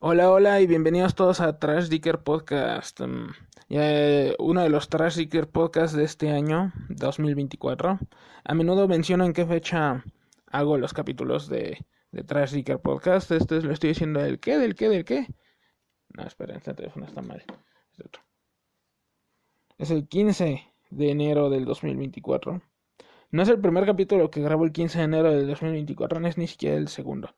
Hola, hola y bienvenidos todos a Trash Dicker Podcast. Uno de los Trash Dicker Podcasts de este año, 2024. A menudo menciono en qué fecha hago los capítulos de Trash Dicker Podcast. Lo estoy diciendo del qué, del qué, del qué. No, espera, este teléfono está mal. Es otro. Es el 15 de enero del 2024. No es el primer capítulo que grabo el 15 de enero del 2024, no es ni siquiera el segundo.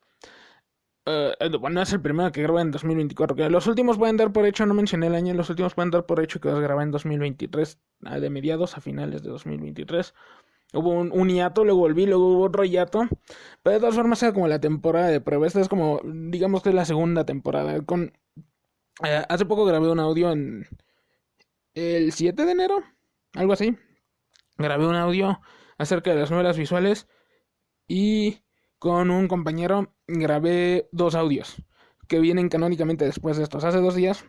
Bueno, es el primero que grabé en 2024. Que los últimos pueden dar por hecho, no mencioné el año, los últimos pueden dar por hecho que los grabé en 2023, de mediados a finales de 2023. Hubo un hiato, luego volví, luego hubo otro hiato. Pero de todas formas era como la temporada de prueba. Esta es como, digamos que es la segunda temporada. Hace poco grabé un audio en el 7 de enero, algo así. Grabé un audio acerca de las novelas visuales y con un compañero grabé dos audios que vienen canónicamente después de estos. Hace 2 días,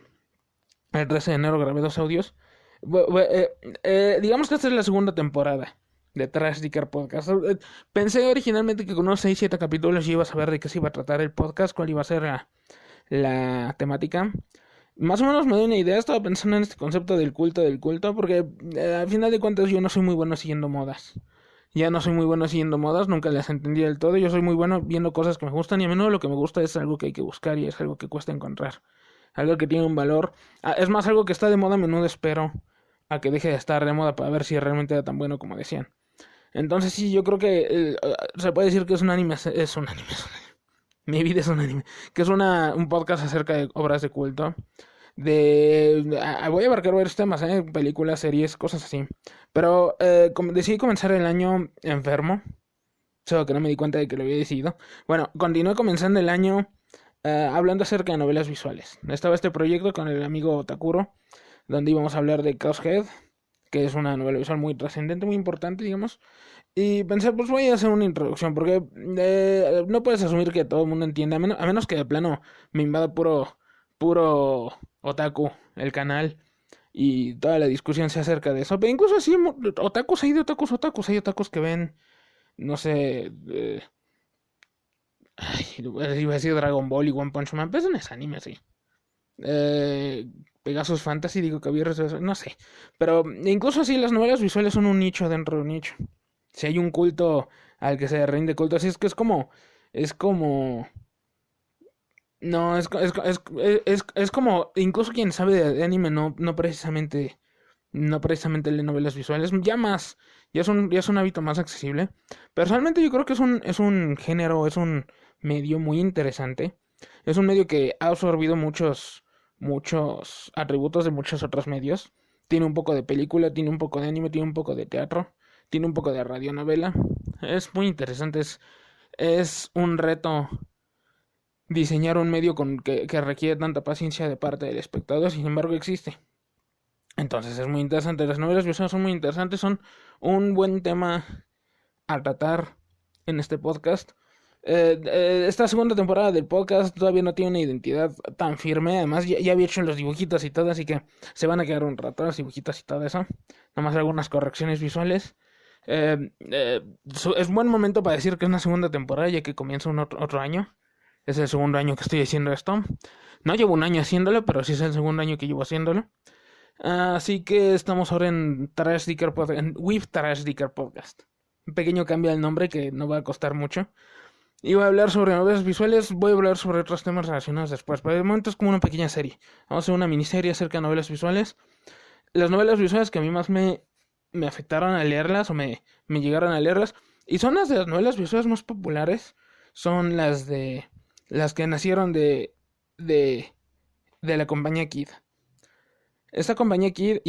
el 13 de enero, grabé dos audios. Digamos que esta es la segunda temporada de Trash Dicker Podcast. Pensé originalmente que con unos 6-7 capítulos ya iba a saber de qué se iba a tratar el podcast, cuál iba a ser la temática. Más o menos me doy una idea, estaba pensando en este concepto del culto, porque al final de cuentas yo no soy muy bueno siguiendo modas. Ya no soy muy bueno siguiendo modas, nunca las entendí del todo. Yo soy muy bueno viendo cosas que me gustan y a menudo lo que me gusta es algo que hay que buscar y es algo que cuesta encontrar. Algo que tiene un valor. Es más, algo que está de moda a menudo espero a que deje de estar de moda para ver si realmente era tan bueno como decían. Entonces sí, yo creo que se puede decir que es un anime, es un anime, es un anime. Mi vida es un anime. Que es un podcast acerca de obras de culto. Voy a abarcar varios temas, películas, series, cosas así. Pero decidí comenzar el año enfermo. Solo que no me di cuenta de que lo había decidido. Bueno, continué comenzando el año hablando acerca de novelas visuales. Estaba este proyecto con el amigo Takuro, donde íbamos a hablar de Chaos Head, que es una novela visual muy trascendente, muy importante, digamos. Y pensé, pues voy a hacer una introducción, porque no puedes asumir que todo el mundo entienda, a menos que de plano me invada puro otaku el canal y toda la discusión se acerca de eso. Pero incluso así, otakus hay de otakus, hay otakus que ven, no sé, iba a decir Dragon Ball y One Punch Man, pero eso no es anime, así. Eh, Pegasus Fantasy, digo que había no sé. Pero incluso así las novelas visuales son un nicho dentro de un nicho. Si hay un culto al que se rinde culto, así es que es como, no, es como, incluso quien sabe de anime no precisamente lee novelas visuales, ya es un hábito más accesible. Personalmente yo creo que es un género, es un medio muy interesante. Es un medio que ha absorbido muchos atributos de muchos otros medios. Tiene un poco de película, tiene un poco de anime, tiene un poco de teatro, tiene un poco de radionovela. Es muy interesante, es un reto diseñar un medio que requiere tanta paciencia de parte del espectador, sin embargo existe. Entonces es muy interesante, las novelas visuales son muy interesantes, son un buen tema a tratar en este podcast. Esta segunda temporada del podcast todavía no tiene una identidad tan firme. Además, ya había hecho los dibujitos y todo, así que se van a quedar un rato los dibujitos y todo eso. Nomás algunas correcciones visuales. Es buen momento para decir que es una segunda temporada, ya que comienza un otro año. Es el segundo año que estoy haciendo esto. No llevo un año haciéndolo, pero sí es el segundo año que llevo haciéndolo. Así que estamos ahora en Trash Dicker Podcast, en With Trash Dicker Podcast. Un pequeño cambio al nombre que no va a costar mucho. Y voy a hablar sobre novelas visuales, voy a hablar sobre otros temas relacionados después. Pero de momento es como una pequeña serie. Vamos a hacer una miniserie acerca de novelas visuales. Las novelas visuales que a mí más me afectaron a leerlas o me llegaron a leerlas. Y son las de las novelas visuales más populares. Son las que nacieron de, de la compañía Kid. Esta compañía Kid,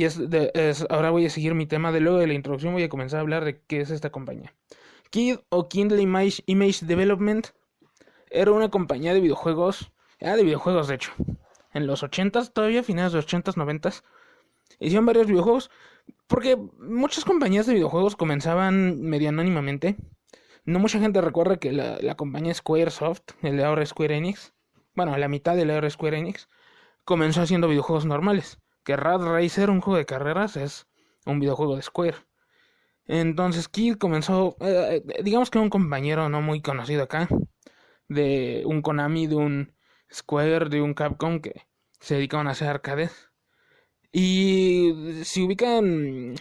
ahora voy a seguir mi tema de luego de la introducción, voy a comenzar a hablar de qué es esta compañía. Kid o Kindle Image Development era una compañía de videojuegos, de videojuegos de hecho, en los 80s, todavía finales de los 80s, 90s, hicieron varios videojuegos, porque muchas compañías de videojuegos comenzaban medio anónimamente. No mucha gente recuerda que la compañía Squaresoft, el de ahora Square Enix, bueno, la mitad del de ahora Square Enix, comenzó haciendo videojuegos normales. Que Rad Racer, un juego de carreras, es un videojuego de Square. Entonces Kid comenzó, digamos que un compañero no muy conocido acá, de un Konami, Square, de un Capcom que se dedicaban a hacer arcades. Y si ubican,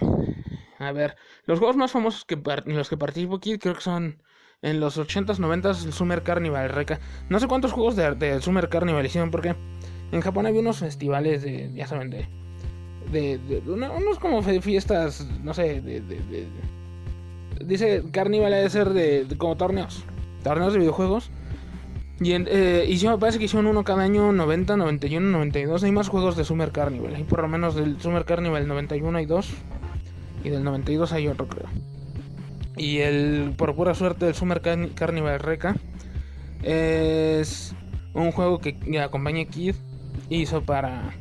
a ver, los juegos más famosos en los que participo aquí creo que son en los 80s, 90s, el Summer Carnival Reka. No sé cuántos juegos de Summer Carnival hicieron porque en Japón había unos festivales de, ya saben, unos como fiestas, no sé, dice Carnival ha de ser como torneos de videojuegos. Y me parece que hicieron uno cada año, 90, 91, 92. Hay más juegos de Summer Carnival. Hay por lo menos del Summer Carnival 91 hay dos. Y del 92 hay otro, creo. Y por pura suerte, el Summer Carnival Reka es un juego que la compañía Kid hizo para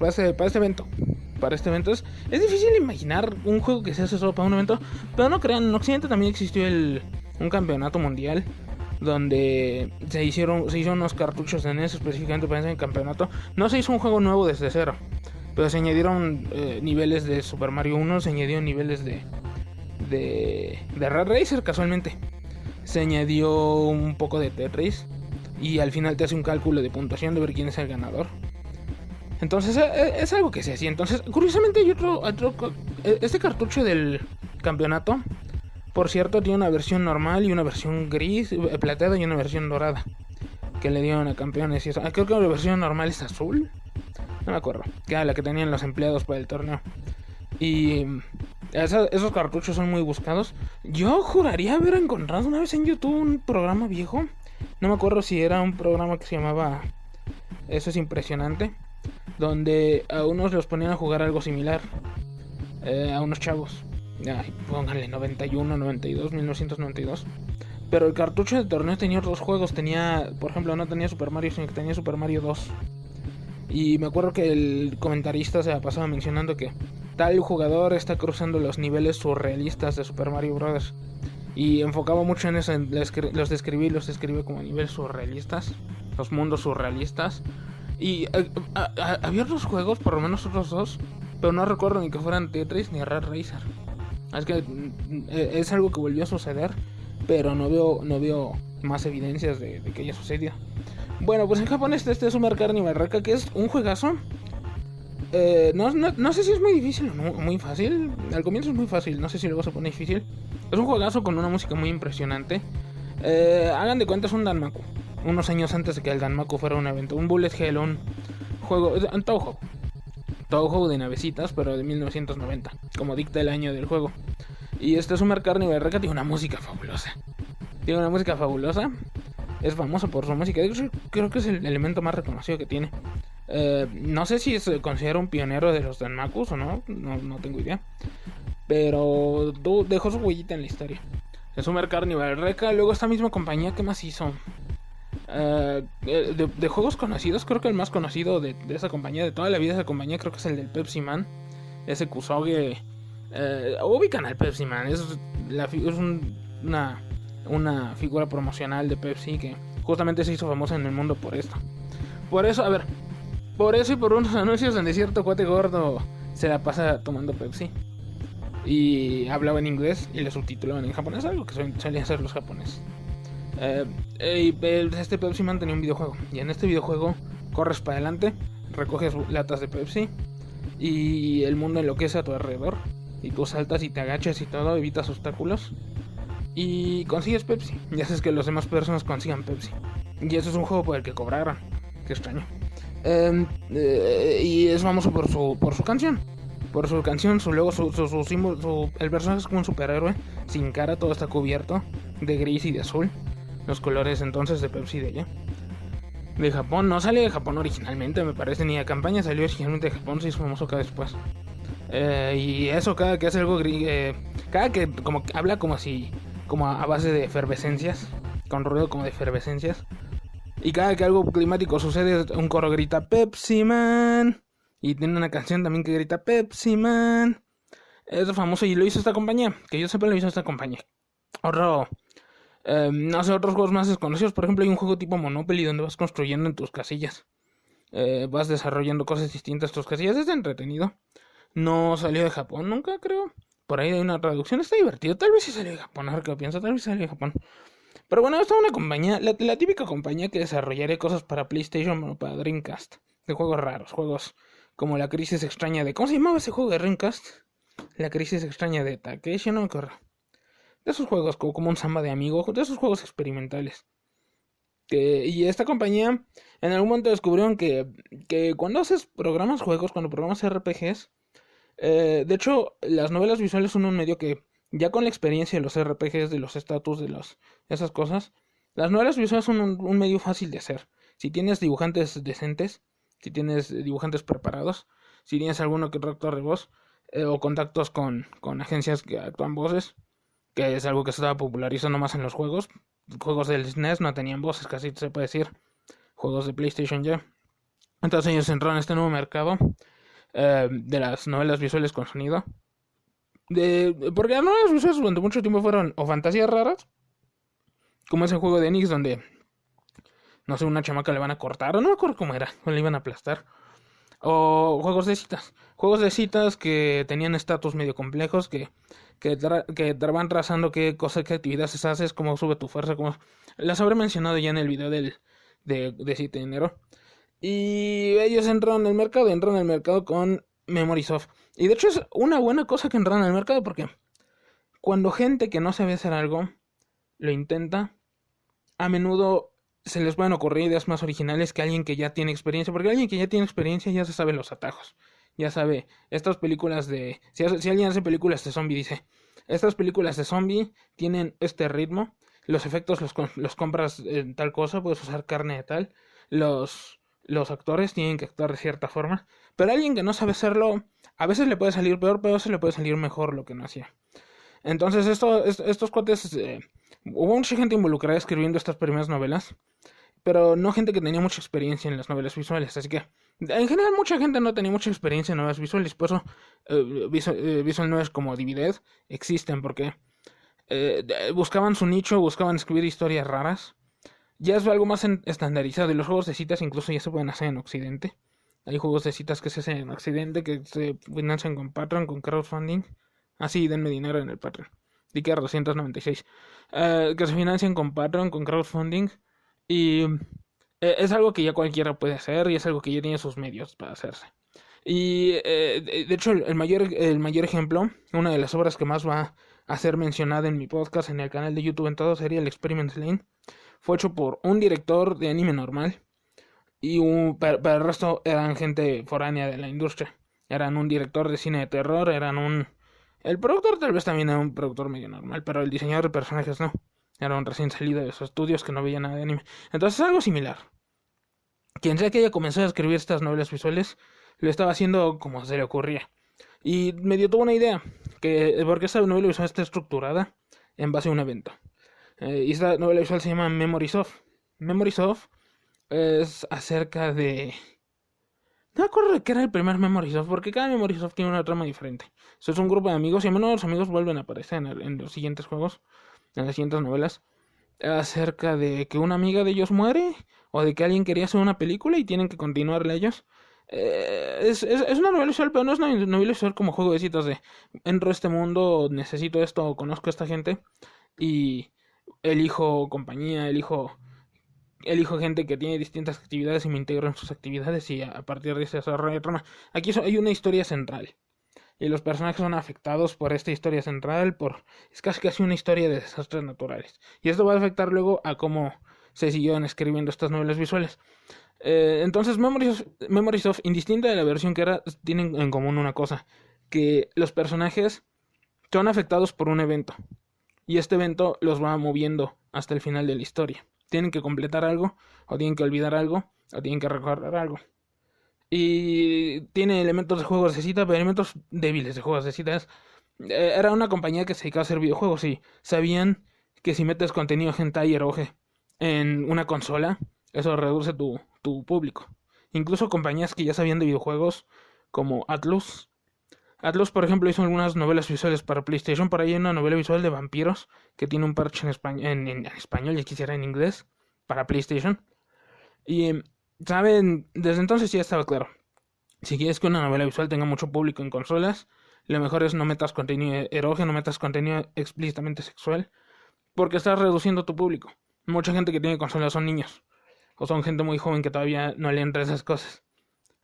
este evento. Para este evento es difícil imaginar un juego que se hace solo para un evento. Pero no crean, en Occidente también existió un campeonato mundial donde se hicieron unos cartuchos de NES específicamente para ese campeonato. No se hizo un juego nuevo desde cero, pero se añadieron niveles de Super Mario 1, se añadieron niveles de Red Racer casualmente. Se añadió un poco de Tetris y al final te hace un cálculo de puntuación de ver quién es el ganador. Entonces es algo que se hacía. Entonces, curiosamente hay este cartucho del campeonato, por cierto, tiene una versión normal y una versión gris, plateada y una versión dorada que le dieron a campeones y eso. Creo que la versión normal es azul, no me acuerdo, que era la que tenían los empleados para el torneo. Y esos cartuchos son muy buscados. Yo juraría haber encontrado una vez en YouTube un programa viejo, no me acuerdo si era un programa que se llamaba Eso es Impresionante, donde a unos los ponían a jugar algo similar, a unos chavos. Ay, pónganle 91, 92, 1992. Pero el cartucho de torneo tenía otros juegos. Tenía, por ejemplo, no tenía Super Mario, sino que tenía Super Mario 2. Y me acuerdo que el comentarista se la pasaba mencionando que tal jugador está cruzando los niveles surrealistas de Super Mario Bros. Y enfocaba mucho en eso, los describí como niveles surrealistas, los mundos surrealistas. Y había otros juegos, por lo menos otros dos, pero no recuerdo ni que fueran Tetris ni Red Racer. Es que es algo que volvió a suceder, pero no veo más evidencias de que haya sucedido. Bueno, pues en Japón este es Summer Carnival Reka, que es un juegazo. No sé si es muy difícil o no, muy fácil. Al comienzo es muy fácil, no sé si luego se pone difícil. Es un juegazo con una música muy impresionante. Hagan de cuenta, es un Danmaku. Unos años antes de que el Danmaku fuera un evento. Un Bullet Hell, un juego, todo juego de navecitas, pero de 1990, como dicta el año del juego. Y este Summer Carnival Reka tiene una música fabulosa. Es famoso por su música. Creo que es el elemento más reconocido que tiene. No sé si se considera un pionero de los Danmakus o no tengo idea. Pero dejó su huellita en la historia. El Summer Carnival Reka. Luego esta misma compañía, ¿qué más hizo? De juegos conocidos, creo que el más conocido de esa compañía, de toda la vida de esa compañía, creo que es el del Pepsi Man. Ese Kusoge. Ubican al Pepsi Man. Es una figura promocional de Pepsi que justamente se hizo famosa en el mundo por esto. Por eso y por unos anuncios donde cierto cuate gordo se la pasa tomando Pepsi y hablaba en inglés y le subtitulaban en japonés, algo que solían hacer los japoneses. Este Pepsi Man tenía un videojuego, y en este videojuego corres para adelante, recoges latas de Pepsi y el mundo enloquece a tu alrededor, y tú saltas y te agachas y todo, evitas obstáculos y consigues Pepsi y haces que las demás personas consigan Pepsi. Y eso es un juego por el que cobraron. Qué extraño. Y es famoso por su canción. Por su canción, luego su símbolo, el personaje es como un superhéroe sin cara, todo está cubierto de gris y de azul. Los colores entonces de Pepsi de allá. De Japón, no sale de Japón originalmente, me parece, ni la campaña salió originalmente de Japón, se hizo famoso acá después. Y eso, cada que hace algo, cada que como habla como a base de efervescencias, con ruido como de efervescencias. Y cada que algo climático sucede, un coro grita Pepsi Man. Y tiene una canción también que grita Pepsi Man. Es famoso y lo hizo esta compañía. Que yo sepa, lo hizo esta compañía. No sé, otros juegos más desconocidos. Por ejemplo, hay un juego tipo Monopoly donde vas construyendo en tus casillas. Vas desarrollando cosas distintas en tus casillas. Es entretenido. No salió de Japón nunca, creo. Por ahí hay una traducción. Está divertido. Tal vez sí salió de Japón. A ver qué lo pienso. Tal vez salió de Japón. Pero bueno, esta es una compañía, la típica compañía que desarrollaría cosas para PlayStation o para Dreamcast. De juegos raros, juegos como la crisis extraña de... ¿Cómo se llamaba ese juego de Dreamcast? La crisis extraña de Takeshi, no me acuerdo. De esos juegos como un Samba de amigo, de esos juegos experimentales. Y esta compañía en algún momento descubrieron que cuando haces programas juegos, cuando programas RPGs, de hecho, las novelas visuales son un medio que, ya con la experiencia de los RPGs, de los estatus, esas cosas, las novelas visuales son un medio fácil de hacer. Si tienes dibujantes decentes, si tienes dibujantes preparados, si tienes alguno que otro actor de voz, o contactos con agencias que actúan voces, que es algo que se estaba popularizando más en los juegos. Juegos del SNES no tenían voces, casi se puede decir. Juegos de PlayStation ya. Entonces ellos entraron en este nuevo mercado de las novelas visuales con sonido. Porque las novelas visuales durante mucho tiempo fueron o fantasías raras, como ese juego de Enix donde, no sé, una chamaca le van a cortar, o no me acuerdo cómo era, o le iban a aplastar. O juegos de citas. Juegos de citas que tenían estatus medio complejos, que te van trazando qué cosas, qué actividades haces, cómo sube tu fuerza, como las habré mencionado ya en el video de 7 de enero. Y ellos entraron en el mercado con Memory Soft. Y de hecho es una buena cosa que entraron en el mercado porque cuando gente que no sabe hacer algo lo intenta, a menudo se les pueden ocurrir ideas más originales que alguien que ya tiene experiencia, porque alguien que ya tiene experiencia ya se sabe los atajos, ya sabe, estas películas de... Si alguien hace películas de zombie, dice, estas películas de zombie tienen este ritmo, los efectos los compras en tal cosa, puedes usar carne de tal, los actores tienen que actuar de cierta forma, pero alguien que no sabe hacerlo, a veces le puede salir peor, pero a veces le puede salir mejor lo que no hacía. Entonces estos cuates... hubo mucha gente involucrada escribiendo estas primeras novelas, pero no gente que tenía mucha experiencia en las novelas visuales, así que en general mucha gente no tenía mucha experiencia en novelas visuales, por eso visual novelas como Divided existen, porque buscaban su nicho, buscaban escribir historias raras, ya es algo más estandarizado, y los juegos de citas incluso ya se pueden hacer en Occidente, hay juegos de citas que se hacen en Occidente, que se financian con Patreon, con crowdfunding, así denme dinero en el Patreon, Dicker 296, que se financian con Patreon, con crowdfunding, y es algo que ya cualquiera puede hacer y es algo que ya tiene sus medios para hacerse. Y de hecho el mayor ejemplo, una de las obras que más va a ser mencionada en mi podcast, en el canal de YouTube, en todo, sería el Experiment Lane. Fue hecho por un director de anime normal y para el resto eran gente foránea de la industria. Eran un director de cine de terror, el productor tal vez también era un productor medio normal, pero el diseñador de personajes no. Era un recién salido de esos estudios que no veía nada de anime. Entonces es algo similar. Quien sea que haya comenzado a escribir estas novelas visuales, lo estaba haciendo como se le ocurría. Y medio tuvo una idea, porque esta novela visual está estructurada en base a un evento. Y esta novela visual se llama Memory Soft. Memory Soft es acerca de... No me acuerdo de qué era el primer Memory Soft, porque cada Memory Soft tiene una trama diferente. Eso es un grupo de amigos y a menudo los amigos vuelven a aparecer en los siguientes juegos, en las siguientes novelas, acerca de que una amiga de ellos muere o de que alguien quería hacer una película y tienen que continuarla ellos. Es una novela visual, pero no es una novela visual como juego de citas de entro a este mundo, necesito esto, o conozco a esta gente y elijo compañía, elijo gente que tiene distintas actividades y me integro en sus actividades y a partir de ese desarrollo trama. Aquí hay una historia central y los personajes son afectados por esta historia central, es casi una historia de desastres naturales. Y esto va a afectar luego a cómo se siguieron escribiendo estas novelas visuales. Entonces Memory Soft, indistinta de la versión que era, tienen en común una cosa, que los personajes son afectados por un evento. Y este evento los va moviendo hasta el final de la historia. Tienen que completar algo, o tienen que olvidar algo, o tienen que recordar algo. Y tiene elementos de juegos de cita, pero elementos débiles de juegos de citas. Era una compañía que se dedicaba a hacer videojuegos y sabían que si metes contenido hentai y eroge en una consola, eso reduce tu público. Incluso compañías que ya sabían de videojuegos, como Atlus. Atlus, por ejemplo, hizo algunas novelas visuales para PlayStation. Por ahí hay una novela visual de vampiros que tiene un parche en español y quisiera en inglés para PlayStation. Y saben, desde entonces ya estaba claro. Si quieres que una novela visual tenga mucho público en consolas, lo mejor es no metas contenido erógeno, no metas contenido explícitamente sexual, porque estás reduciendo tu público. Mucha gente que tiene consolas son niños, o son gente muy joven que todavía no le entra esas cosas.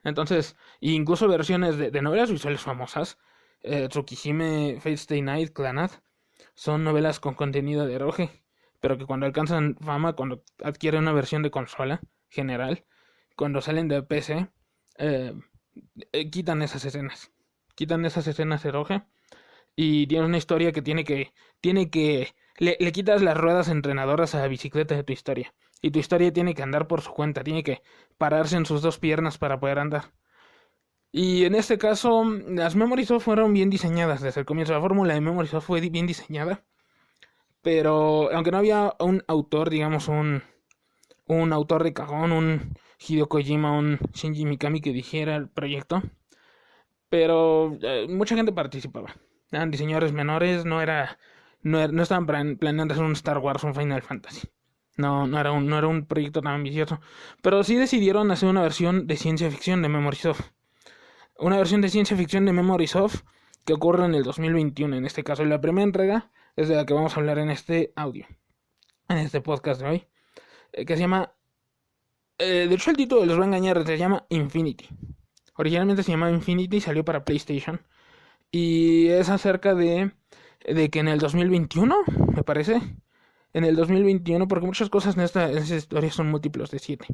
Entonces, incluso versiones de novelas visuales famosas, Tsukihime, Fate Stay Night, Clannad, son novelas con contenido de eroge, pero que cuando alcanzan fama, cuando adquieren una versión de consola general, cuando salen de PC, eh, quitan esas escenas. Quitan esas escenas eroge y tiene una historia que le quitas las ruedas entrenadoras a la bicicleta de tu historia. Y tu historia tiene que andar por su cuenta, tiene que pararse en sus dos piernas para poder andar. Y en este caso, las Memory Soft fueron bien diseñadas desde el comienzo. La fórmula de Memory Soft fue bien diseñada. Pero aunque no había un autor, digamos, un autor de cajón, un Hideo Kojima, un Shinji Mikami que dijera el proyecto. Pero mucha gente participaba. Eran diseñadores menores, no estaban planeando hacer un Star Wars o un Final Fantasy. No era un proyecto tan ambicioso. Pero sí decidieron hacer una versión de ciencia ficción de Memory Soft. Una versión de ciencia ficción de Memory Soft que ocurre en el 2021 en este caso. La primera entrega es de la que vamos a hablar en este audio, en este podcast de hoy, que se llama... de hecho el título les va a engañar, se llama Infinity. Originalmente se llamaba Infinity y salió para PlayStation. Y es acerca de que en el 2021, me parece, en el 2021, porque muchas cosas en esta historia son múltiplos de 7.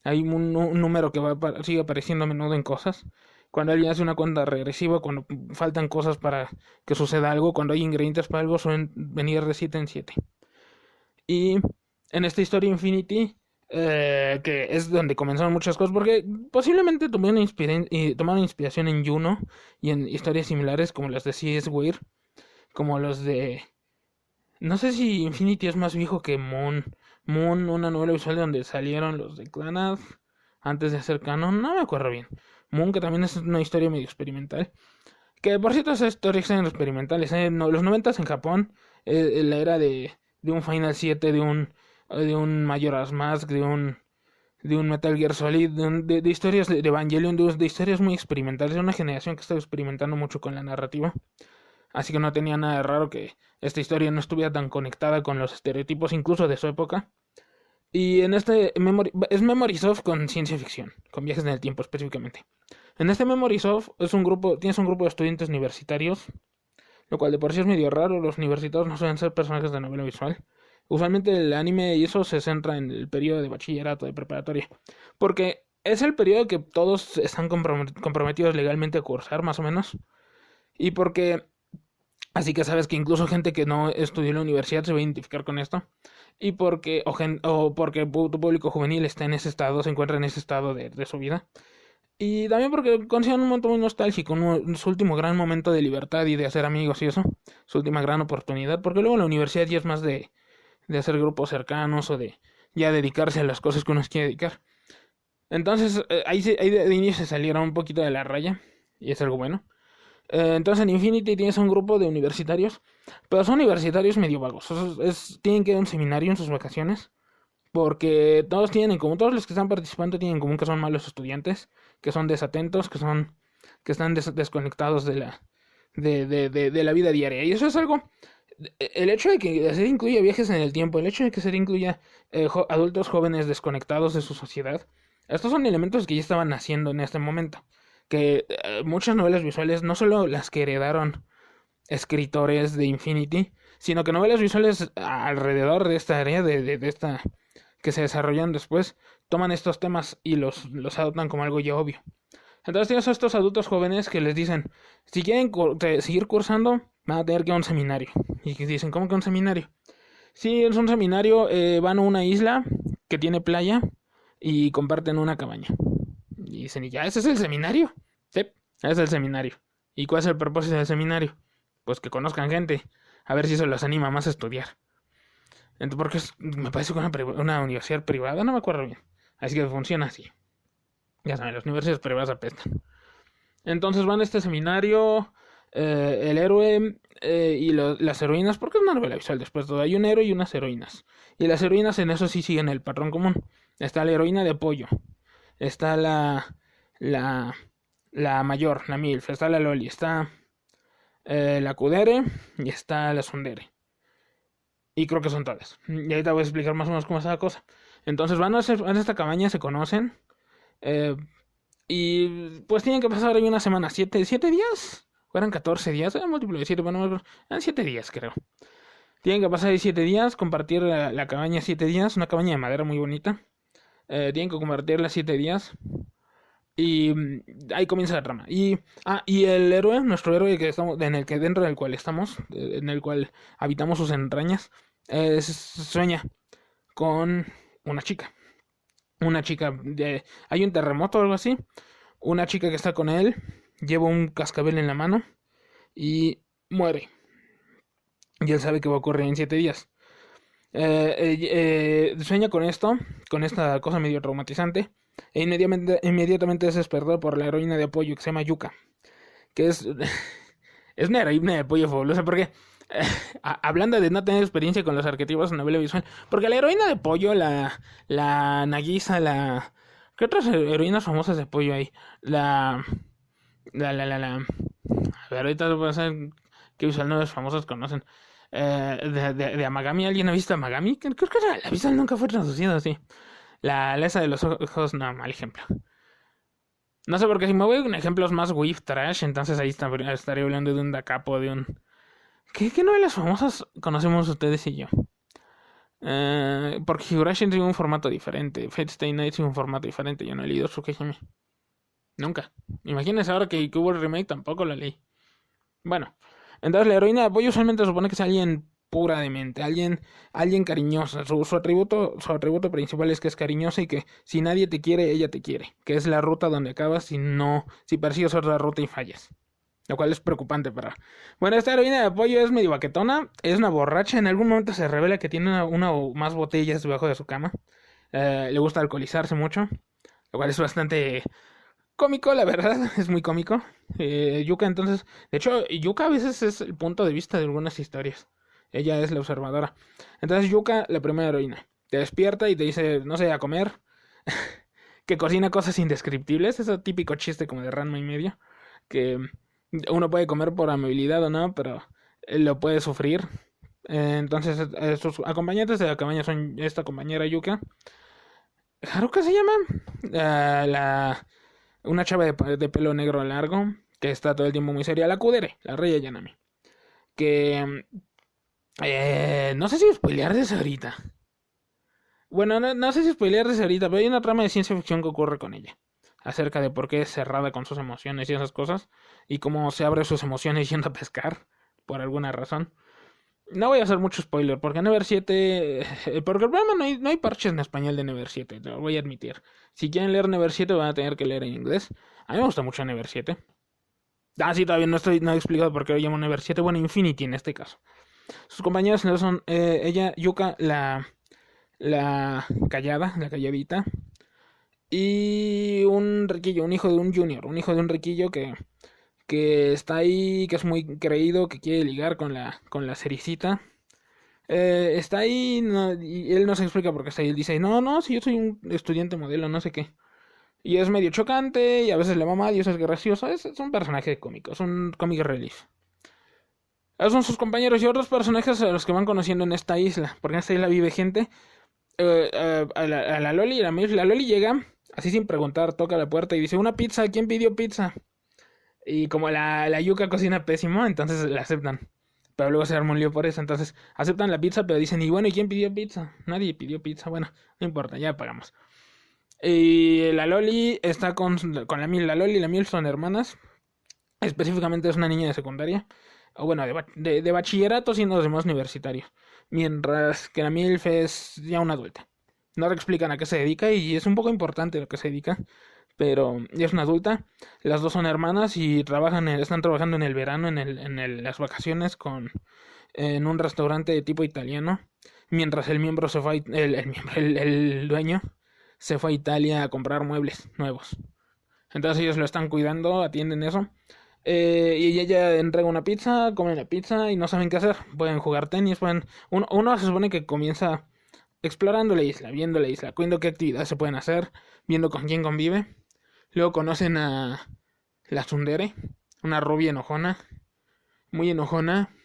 Hay un número que sigue apareciendo a menudo en cosas. Cuando alguien hace una cuenta regresiva, cuando faltan cosas para que suceda algo, cuando hay ingredientes para algo, suelen venir de 7 en 7. Y en esta historia Infinity, que es donde comenzaron muchas cosas, porque posiblemente tomaron inspiración en Juno y en historias similares como las de C.S. Weir, como los de... No sé si Infinity es más viejo que Moon. Moon, una novela visual de donde salieron los de Clannad antes de hacer canon, no me acuerdo bien. Moon, que también es una historia medio experimental. Que por cierto, esas historias eran experimentales. Los 90s en Japón, la era de un Final 7, de un Majora's Mask, de un Metal Gear Solid, de historias de Evangelion, de historias muy experimentales, de una generación que estaba experimentando mucho con la narrativa. Así que no tenía nada de raro que esta historia no estuviera tan conectada con los estereotipos incluso de su época. Y en este es Memory Soft con ciencia ficción, con viajes en el tiempo específicamente. En este Memory Soft tienes un grupo de estudiantes universitarios, lo cual de por sí es medio raro. Los universitarios no suelen ser personajes de novela visual. Usualmente el anime y eso se centra en el periodo de bachillerato, de preparatoria, porque es el periodo que todos están comprometidos legalmente a cursar, más o menos. Y porque... Así que sabes que incluso gente que no estudió en la universidad se va a identificar con esto. Y porque, porque tu público juvenil está en ese estado, se encuentra en ese estado de su vida. Y también porque consideran un momento muy nostálgico, su último gran momento de libertad y de hacer amigos y eso. Su última gran oportunidad. Porque luego la universidad ya es más de hacer grupos cercanos o de ya dedicarse a las cosas que uno se quiere dedicar. Entonces, ahí de inicio se salieron un poquito de la raya. Y es algo bueno. Entonces en Infinity tienes un grupo de universitarios, pero son universitarios medio vagos. Tienen que ir a un seminario en sus vacaciones, porque todos todos los que están participando tienen en común que son malos estudiantes, que son desatentos, que están desconectados de la vida diaria. Y eso es algo, el hecho de que se incluya viajes en el tiempo, el hecho de que se incluya adultos jóvenes desconectados de su sociedad, estos son elementos que ya estaban naciendo en este momento. Que muchas novelas visuales, no solo las que heredaron escritores de Infinity, sino que novelas visuales alrededor de esta área, de esta que se desarrollan después, toman estos temas y los adoptan como algo ya obvio. Entonces tienes a estos adultos jóvenes que les dicen, si quieren seguir cursando, van a tener que ir a un seminario. Y dicen, ¿cómo que un seminario? Sí, es un seminario, van a una isla que tiene playa y comparten una cabaña. Y dicen, ¿y ya ese es el seminario? Sí, ese es el seminario. ¿Y cuál es el propósito del seminario? Pues que conozcan gente, a ver si eso los anima más a estudiar. Entonces, porque me parece que una universidad privada, no me acuerdo bien. Así que funciona así. Ya saben, las universidades privadas apestan. Entonces van a este seminario, el héroe y las heroínas, porque es una novela visual después de todo. Hay un héroe y unas heroínas. Y las heroínas en eso sí siguen el patrón común. Está la heroína de pollo. Está la mayor, la MILF, está la Loli, está la Kudere y está la Sundere. Y creo que son todas. Y ahorita voy a explicar más o menos cómo es la cosa. Entonces van a esta cabaña, se conocen. eh, y pues tienen que pasar ahí una semana. ¿Siete días? ¿O eran 14 días? Era múltiplo de 7, bueno, eran 7 días creo. Tienen que pasar ahí 7 días, compartir la cabaña 7 días. Una cabaña de madera muy bonita. Tienen que compartirla 7 días. Y ahí comienza la trama. Y el héroe, nuestro héroe que estamos, dentro del cual estamos, en el cual habitamos sus entrañas, sueña con una chica. Una chica hay un terremoto o algo así. Una chica que está con él lleva un cascabel en la mano y muere. Y él sabe que va a ocurrir en 7 días. Sueña con esto, con esta cosa medio traumatizante. E inmediatamente es despertado por la heroína de apoyo que se llama Yuka. Que es, es una heroína de apoyo fabulosa porque, hablando de no tener experiencia con los arquetipos en novela visual, porque la heroína de apoyo, la Nagisa, ¿qué otras heroínas famosas de apoyo hay? A ver, ahorita voy a hacer qué visual novelas famosas conocen. De Amagami, ¿alguien ha visto Amagami? Creo que la visual nunca fue traducida así. Esa de los ojos, no, mal ejemplo. No sé, porque si me voy con ejemplos más whiff trash, entonces ahí estaría hablando de un Da Capo, de un... ¿Qué novelas famosas conocemos ustedes y yo? Porque Higurashi tiene un formato diferente, Fate Stay Night tiene un formato diferente, yo no he leído Tsukihime. Nunca. Imagínense ahora que hubo el remake, tampoco la leí. Bueno, entonces la heroína de apoyo usualmente se supone que es alguien pura de mente, alguien cariñosa. Su atributo principal es que es cariñosa y que si nadie te quiere, ella te quiere. Que es la ruta donde acabas si persigues otra ruta y fallas. Lo cual es preocupante para... Bueno, esta heroína de apoyo es medio baquetona, es una borracha, en algún momento se revela que tiene una o más botellas debajo de su cama. Le gusta alcoholizarse mucho, lo cual es bastante cómico, la verdad, es muy cómico. Yuka entonces, de hecho, Yuka a veces es el punto de vista de algunas historias. Ella es la observadora. Entonces Yuka, la primera heroína, te despierta y te dice, no sé, a comer, que cocina cosas indescriptibles, ese típico chiste como de Ranma y medio, que uno puede comer por amabilidad o no, pero él lo puede sufrir. Entonces sus acompañantes de la cabaña son esta compañera Yuka, Haruka se llama, una chava de pelo negro largo, que está todo el tiempo muy seria, la Kudere, la Rey Yanami. Que... no sé si spoilear de eso ahorita. Bueno, no sé si spoilear de eso ahorita, pero hay una trama de ciencia ficción que ocurre con ella. Acerca de por qué es cerrada con sus emociones y esas cosas. Y cómo se abre sus emociones yendo a pescar. Por alguna razón. No voy a hacer mucho spoiler, porque Never 7... porque el problema no hay parches en español de Never 7, te lo voy a admitir. Si quieren leer Never 7 van a tener que leer en inglés. A mí me gusta mucho Never 7. Sí, todavía no he explicado por qué lo llamo Never 7. Bueno, Infinity en este caso. Sus compañeros son ella, Yuka, la callada, la calladita. Y un riquillo, un hijo de un junior, un hijo de un riquillo que está ahí, que es muy creído, que quiere ligar con la cericita. Está ahí y él no se explica por qué está ahí. Él dice, no, si yo soy un estudiante modelo, no sé qué. Y es medio chocante y a veces le va mal y eso es gracioso. Es un personaje cómico, es un comic relief. Esos son sus compañeros y otros personajes a los que van conociendo en esta isla. Porque en esta isla vive gente. A la Loli y la Milf. La Loli llega, así sin preguntar, toca la puerta y dice, una pizza, ¿quién pidió pizza? Y como la Yuka cocina pésimo, entonces la aceptan. Pero luego se arma un lío por eso. Entonces aceptan la pizza, pero dicen, y bueno, ¿y quién pidió pizza? Nadie pidió pizza. Bueno, no importa, ya pagamos. Y la Loli está con la Milf. La Loli y la Milf son hermanas. Específicamente es una niña de secundaria. O bueno, de bachillerato siendo los demás universitarios. Mientras que la Milf es ya una adulta. No le explican a qué se dedica y es un poco importante lo que se dedica. Pero ya es una adulta. Las dos son hermanas y están trabajando en el verano, las vacaciones en un restaurante de tipo italiano. Mientras el miembro se fue el dueño se fue a Italia a comprar muebles nuevos. Entonces ellos lo están cuidando, atienden eso. Y ella entrega una pizza, comen la pizza y no saben qué hacer. Pueden jugar tenis, uno se supone que comienza explorando la isla, viendo la isla, viendo qué actividades se pueden hacer, viendo con quién convive. Luego conocen a la Tsundere, una rubia enojona, muy enojona,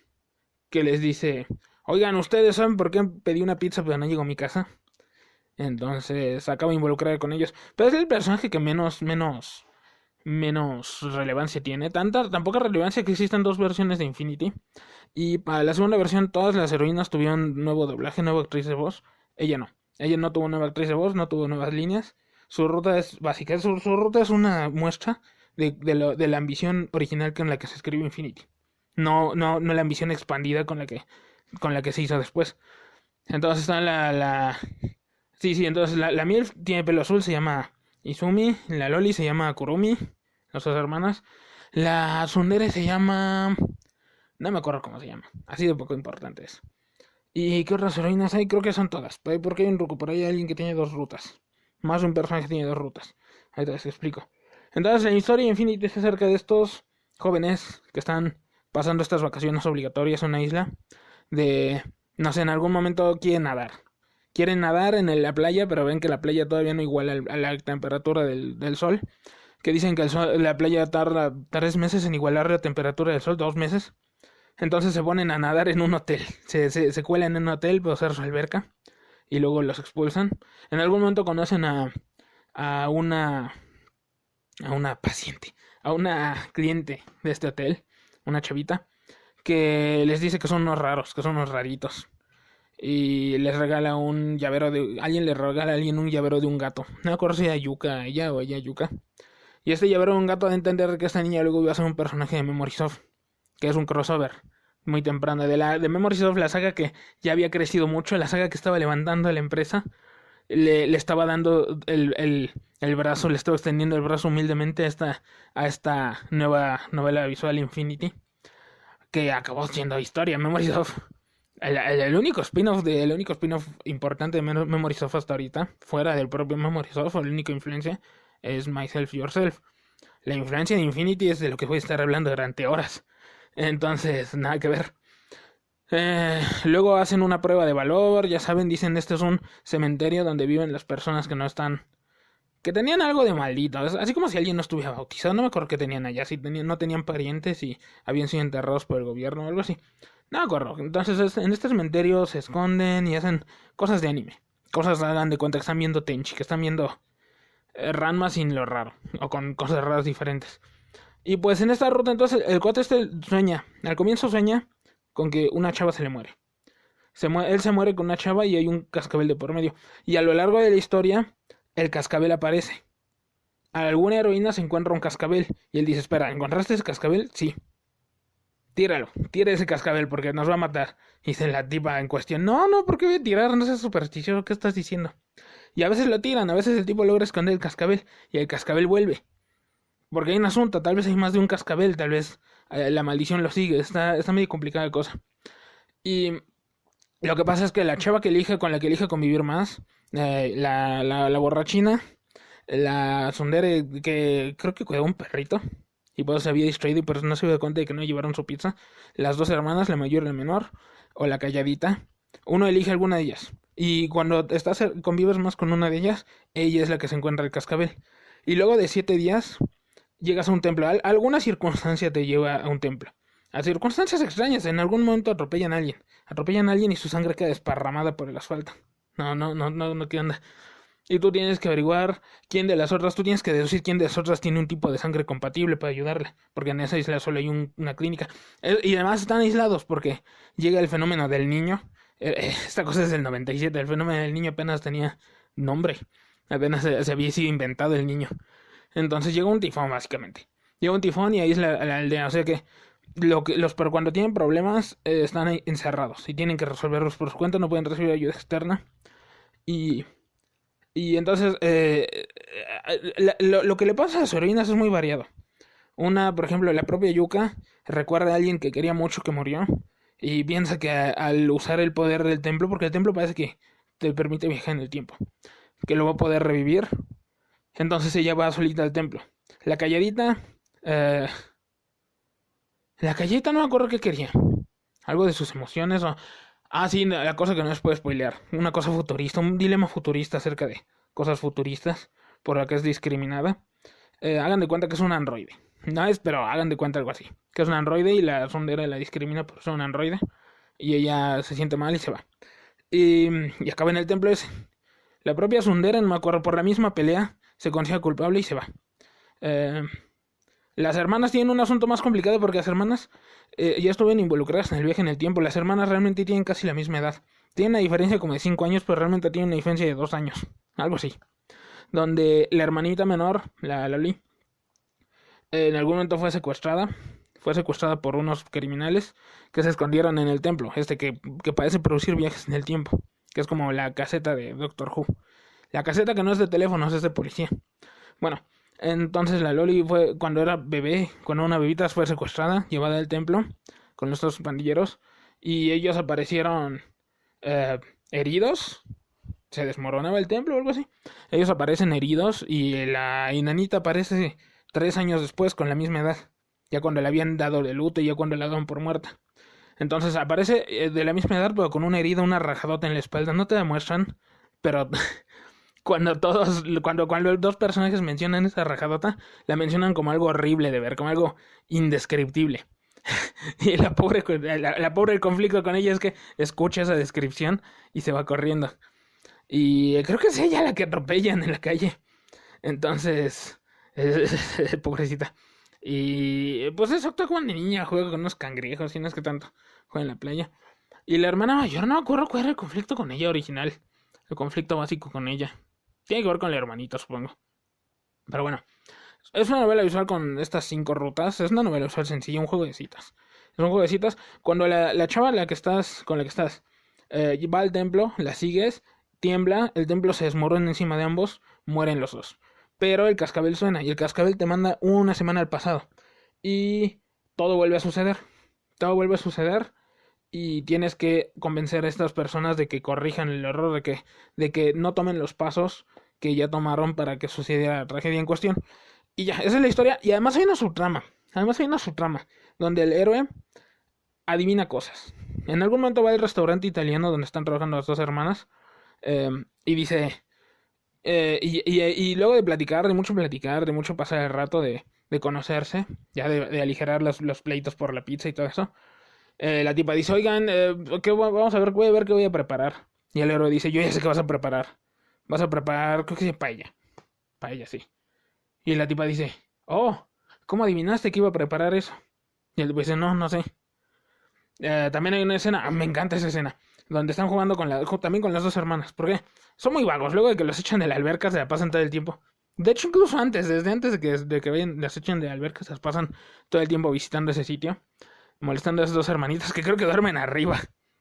que les dice, oigan, ¿ustedes saben por qué pedí una pizza pero no llegó a mi casa? Entonces acabo de involucrar con ellos. Pero es el personaje que menos relevancia tiene. Tan poca relevancia que existen dos versiones de Infinity. Y para la segunda versión todas las heroínas tuvieron nuevo doblaje, nueva actriz de voz. Ella no. Ella no tuvo nueva actriz de voz, no tuvo nuevas líneas. Su ruta es básica. Su ruta es una muestra de la ambición original con la que se escribió Infinity. No la ambición expandida con la que se hizo después. Entonces está Sí, entonces la Milf tiene pelo azul, se llama Izumi. La Loli se llama Kurumi, las dos hermanas. La Tsundere se llama... No me acuerdo cómo se llama. Así de poco importante es. ¿Y qué otras heroínas hay? Creo que son todas. Porque hay un ruco, por ahí hay alguien que tiene dos rutas. Más de un personaje que tiene dos rutas. Ahí te explico. Entonces la historia Infinity es acerca de estos jóvenes que están pasando estas vacaciones obligatorias en una isla. No sé, en algún momento quieren nadar. Quieren nadar en la playa, pero ven que la playa todavía no iguala a la temperatura del sol. Que dicen que la playa tarda 3 meses en igualar la temperatura del sol, 2 meses. Entonces se ponen a nadar en un hotel. Se cuelan en un hotel para usar su alberca. Y luego los expulsan. En algún momento conocen a una paciente, a una cliente de este hotel, una chavita, que les dice que son unos raros, que son unos raritos. Y les regala un llavero alguien le regala a alguien un llavero de un gato. No me acuerdo si era Yuka, ella o ella Yuka. Y este llavero de un gato da a entender que esta niña luego iba a ser un personaje de Memory Soft, que es un crossover muy temprano de Memory Soft, la saga que ya había crecido mucho, la saga que estaba levantando a la empresa. Le estaba dando el brazo, le estaba extendiendo el brazo humildemente a esta nueva novela visual Infinity, que acabó siendo historia. Memory Soft, el único spin-off importante de Memory Soft hasta ahorita, fuera del propio Memory Soft, la única influencia es Myself Yourself. La influencia de Infinity es de lo que voy a estar hablando durante horas. Entonces, nada que ver. Luego hacen una prueba de valor, ya saben, dicen este es un cementerio donde viven las personas que no están... que tenían algo de maldito, así como si alguien no estuviera bautizado, no me acuerdo qué tenían allá, si no tenían parientes y habían sido enterrados por el gobierno o algo así. No me acuerdo, entonces en este cementerio se esconden y hacen cosas de anime. Cosas hagan de cuenta que están viendo Tenchi, que están viendo Ranma sin lo raro, o con cosas raras diferentes. Y pues en esta ruta entonces el cuate sueña, al comienzo sueña con que una chava se le muere. Él se muere con una chava y hay un cascabel de por medio. Y a lo largo de la historia, el cascabel aparece. A alguna heroína se encuentra un cascabel. Y él dice, espera, ¿encontraste ese cascabel? Sí. Tíralo, tira ese cascabel porque nos va a matar. Y dice la tipa en cuestión, no, ¿por qué voy a tirar? No seas supersticioso, ¿qué estás diciendo? Y a veces lo tiran, a veces el tipo logra esconder el cascabel. Y el cascabel vuelve. Porque hay un asunto, tal vez hay más de un cascabel, tal vez la maldición lo sigue. Está medio complicada la cosa. Y lo que pasa es que la chava con la que elige convivir más, la borrachina, la tsundere que creo que cuidaba un perrito, y pues se había distraído y pues no se dio cuenta de que no llevaron su pizza. Las dos hermanas, la mayor y la menor, o la calladita, uno elige alguna de ellas. Y cuando convives más con una de ellas, ella es la que se encuentra el cascabel. Y luego de 7 días, llegas a un templo. Alguna circunstancia te lleva a un templo. A circunstancias extrañas, en algún momento atropellan a alguien y su sangre queda desparramada por el asfalto. No, ¿qué onda? Y tú tienes que averiguar quién de las otras, tú tienes que deducir quién de las otras tiene un tipo de sangre compatible para ayudarle, porque en esa isla solo hay una clínica. Y además están aislados porque llega el fenómeno del niño. Esta cosa es del 97, el fenómeno del niño apenas tenía nombre, apenas se había sido inventado el niño. Entonces llega un tifón básicamente. Llega un tifón y ahí es la aldea, o sea que pero cuando tienen problemas están ahí encerrados y tienen que resolverlos por su cuenta, no pueden recibir ayuda externa. Y entonces lo que le pasa a las heroínas es muy variado. Una, por ejemplo, la propia Yuka recuerda a alguien que quería mucho que murió y piensa que al usar el poder del templo, porque el templo parece que te permite viajar en el tiempo, que lo va a poder revivir. Entonces ella va solita al templo. La calladita no me acuerdo qué quería. Algo de sus emociones o... Ah, sí, la cosa que no les puedo spoilear. Una cosa futurista, un dilema futurista acerca de cosas futuristas por la que es discriminada. Hagan de cuenta que es un androide. No es, pero hagan de cuenta algo así. Que es un androide y la sondera la discrimina por ser un androide. y ella se siente mal y se va. Y acaba en el templo ese. La propia Tsundere, no me acuerdo, por la misma pelea, se considera culpable y se va. Eh, las hermanas tienen un asunto más complicado porque las hermanas ya estuvieron involucradas en el viaje en el tiempo. Las hermanas realmente tienen casi la misma edad. Tienen una diferencia como de 5 años, pero realmente tienen una diferencia de 2 años. Algo así. Donde la hermanita menor, la Loli, en algún momento fue secuestrada. Fue secuestrada por unos criminales que se escondieron en el templo. Que parece producir viajes en el tiempo. Que es como la caseta de Doctor Who. La caseta que no es de teléfonos, es de policía. Bueno, entonces la Loli fue cuando era bebé, cuando una bebita fue secuestrada, llevada al templo con los dos pandilleros. Y ellos aparecieron heridos. Se desmoronaba el templo o algo así. Ellos aparecen heridos y la enanita aparece 3 años después con la misma edad. Ya cuando le habían dado de luto y ya cuando la daban por muerta. Entonces aparece de la misma edad pero con una herida, una rajadota en la espalda. No te demuestran, pero cuando los dos personajes mencionan esa rajadota, la mencionan como algo horrible de ver, como algo indescriptible. Y la pobre el conflicto con ella es que escucha esa descripción y se va corriendo. Y creo que es ella la que atropellan en la calle. Entonces, pobrecita. Y pues eso, actúa como una niña, juega con unos cangrejos y no es que tanto juega en la playa. Y la hermana mayor, no me acuerdo cuál era el conflicto con ella original. El conflicto básico con ella. Tiene que ver con la hermanita, supongo. Pero bueno, es una novela visual con estas 5 rutas. Es una novela visual sencilla, un juego de citas. Es un juego de citas. Cuando la chava con la que estás va al templo, la sigues, tiembla, el templo se desmorona encima de ambos, mueren los dos. Pero el cascabel suena y el cascabel te manda una semana al pasado. Y todo vuelve a suceder. Todo vuelve a suceder y tienes que convencer a estas personas de que corrijan el error, de que no tomen los pasos que ya tomaron para que sucediera la tragedia en cuestión. Y ya, esa es la historia. Y además hay una subtrama. Donde el héroe adivina cosas. En algún momento va al restaurante italiano donde están trabajando las dos hermanas. Y dice. Y luego de platicar, de mucho pasar el rato, de conocerse, ya de aligerar los pleitos por la pizza y todo eso. La tipa dice, oigan, vamos a ver, voy a ver qué voy a preparar. Y el héroe dice, yo ya sé qué vas a preparar. Vas a preparar, creo que es paella. Paella, sí. Y la tipa dice, oh, ¿cómo adivinaste que iba a preparar eso? Y el tipo dice, no, no sé. También hay una escena, me encanta esa escena, donde están jugando también con las dos hermanas. ¿Por qué? Son muy vagos, luego de que los echan de la alberca se la pasan todo el tiempo. De hecho, incluso desde antes de que las echen de la alberca, se las pasan todo el tiempo visitando ese sitio. Molestando a esas dos hermanitas que creo que duermen arriba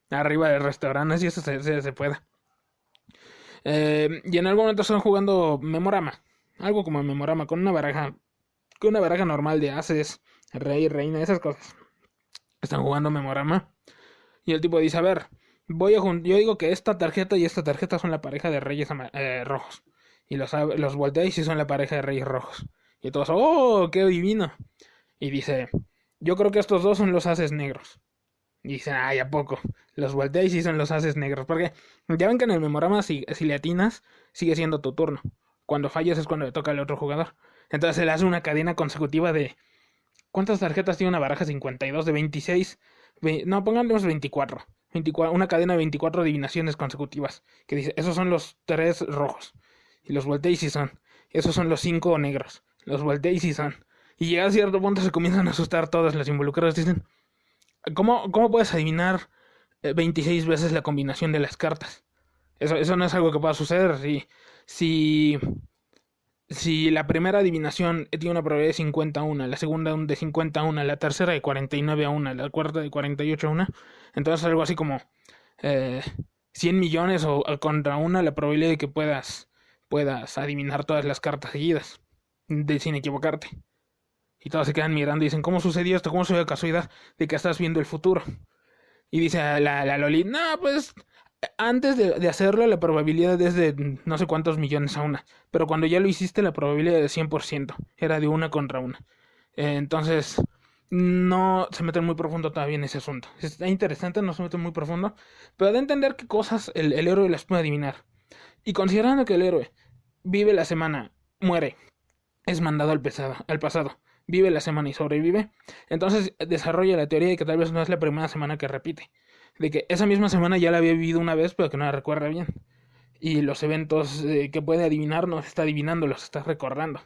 del restaurante, si eso se pueda. Y en algún momento están jugando Memorama, algo como Memorama, con una baraja normal de ases, rey, reina, esas cosas. Están jugando Memorama y el tipo dice, a ver, yo digo que esta tarjeta y esta tarjeta son la pareja de reyes rojos. Y los voltea y sí son la pareja de reyes rojos. Y todos, oh, qué divino. Y dice, yo creo que estos dos son los ases negros. Y dicen, ay, ¿a poco? Los voltea y sí son los ases negros. Porque ya ven que en el Memorama, si le atinas, sigue siendo tu turno. Cuando fallas es cuando le toca al otro jugador. Entonces se le hace una cadena consecutiva de... ¿Cuántas tarjetas tiene una baraja? 52 de 26. No, pongámosle 24. Una cadena de 24 adivinaciones consecutivas. Que dice, esos son los 3 rojos. Y los voltea y sí son. Esos son los 5 negros. Los voltea y sí son. Y llega a cierto punto se comienzan a asustar todos los involucrados. Dicen, ¿cómo puedes adivinar 26 veces la combinación de las cartas? Eso no es algo que pueda suceder. Si la primera adivinación tiene una probabilidad de 50 a 1, la segunda de 50 a 1, la tercera de 49 a 1, la cuarta de 48 a 1, entonces algo así como 100 millones o contra una la probabilidad de que puedas adivinar todas las cartas seguidas sin equivocarte. Y todos se quedan mirando y dicen, ¿cómo sucedió esto? ¿Cómo se dio casualidad de que estás viendo el futuro? Y dice la Loli, no, pues antes de hacerlo la probabilidad es de no sé cuántos millones a una. Pero cuando ya lo hiciste la probabilidad es de 100%. Era de una contra una. Entonces no se meten muy profundo todavía en ese asunto. Está interesante, no se meten muy profundo. Pero de entender qué cosas el héroe las puede adivinar. Y considerando que el héroe vive la semana, muere, es mandado al pasado. Vive la semana y sobrevive. Entonces desarrolla la teoría de que tal vez no es la primera semana que repite. de que esa misma semana ya la había vivido una vez, pero que no la recuerda bien. Y los eventos que puede adivinar no está adivinando, los está recordando.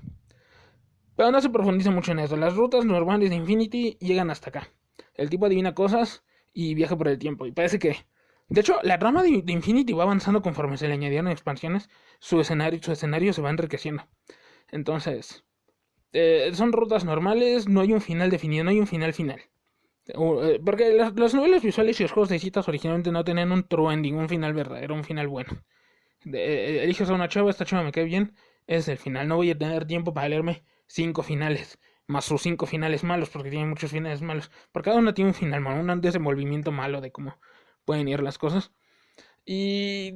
Pero no se profundiza mucho en eso. Las rutas normales de Infinity llegan hasta acá. El tipo adivina cosas y viaja por el tiempo. Y parece que... De hecho, la trama de Infinity va avanzando conforme se le añadieron expansiones. Su escenario se va enriqueciendo. Entonces, son rutas normales, no hay un final definido, no hay un final. Porque las novelas visuales y los juegos de citas originalmente no tenían un true ending, un final verdadero, un final bueno. Eliges a una chava, esta chava me cae bien, es el final. No voy a tener tiempo para leerme 5 finales, más sus 5 finales malos, porque tiene muchos finales malos. Porque cada uno tiene un final malo, un desenvolvimiento malo de cómo pueden ir las cosas. Y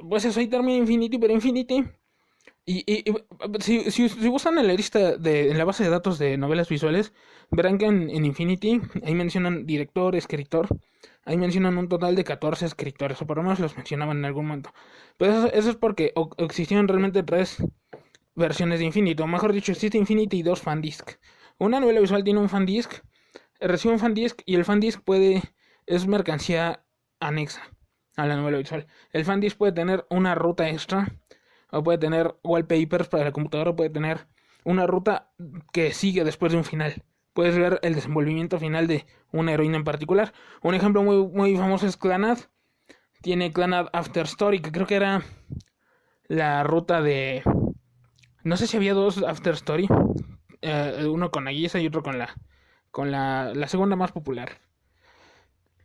pues eso, ahí termina Infinity, pero Infinity... si buscan en en la base de datos de novelas visuales, verán que en Infinity, ahí mencionan director, escritor, ahí mencionan un total de 14 escritores, o por lo menos los mencionaban en algún momento. Pero eso es porque existieron realmente 3 versiones de Infinity, o mejor dicho, existe Infinity y 2 fandisk. Una novela visual tiene un fandisk, recibe un fandisk, y el fandisk es mercancía anexa a la novela visual. El fandisk puede tener una ruta extra, o puede tener wallpapers para la computadora, puede tener una ruta que sigue después de un final. Puedes ver el desenvolvimiento final de una heroína en particular. Un ejemplo muy famoso es Clannad. Tiene Clannad After Story, que creo que era la ruta de... No sé si había 2 After Story. Uno con Aguisa y otro con la segunda más popular.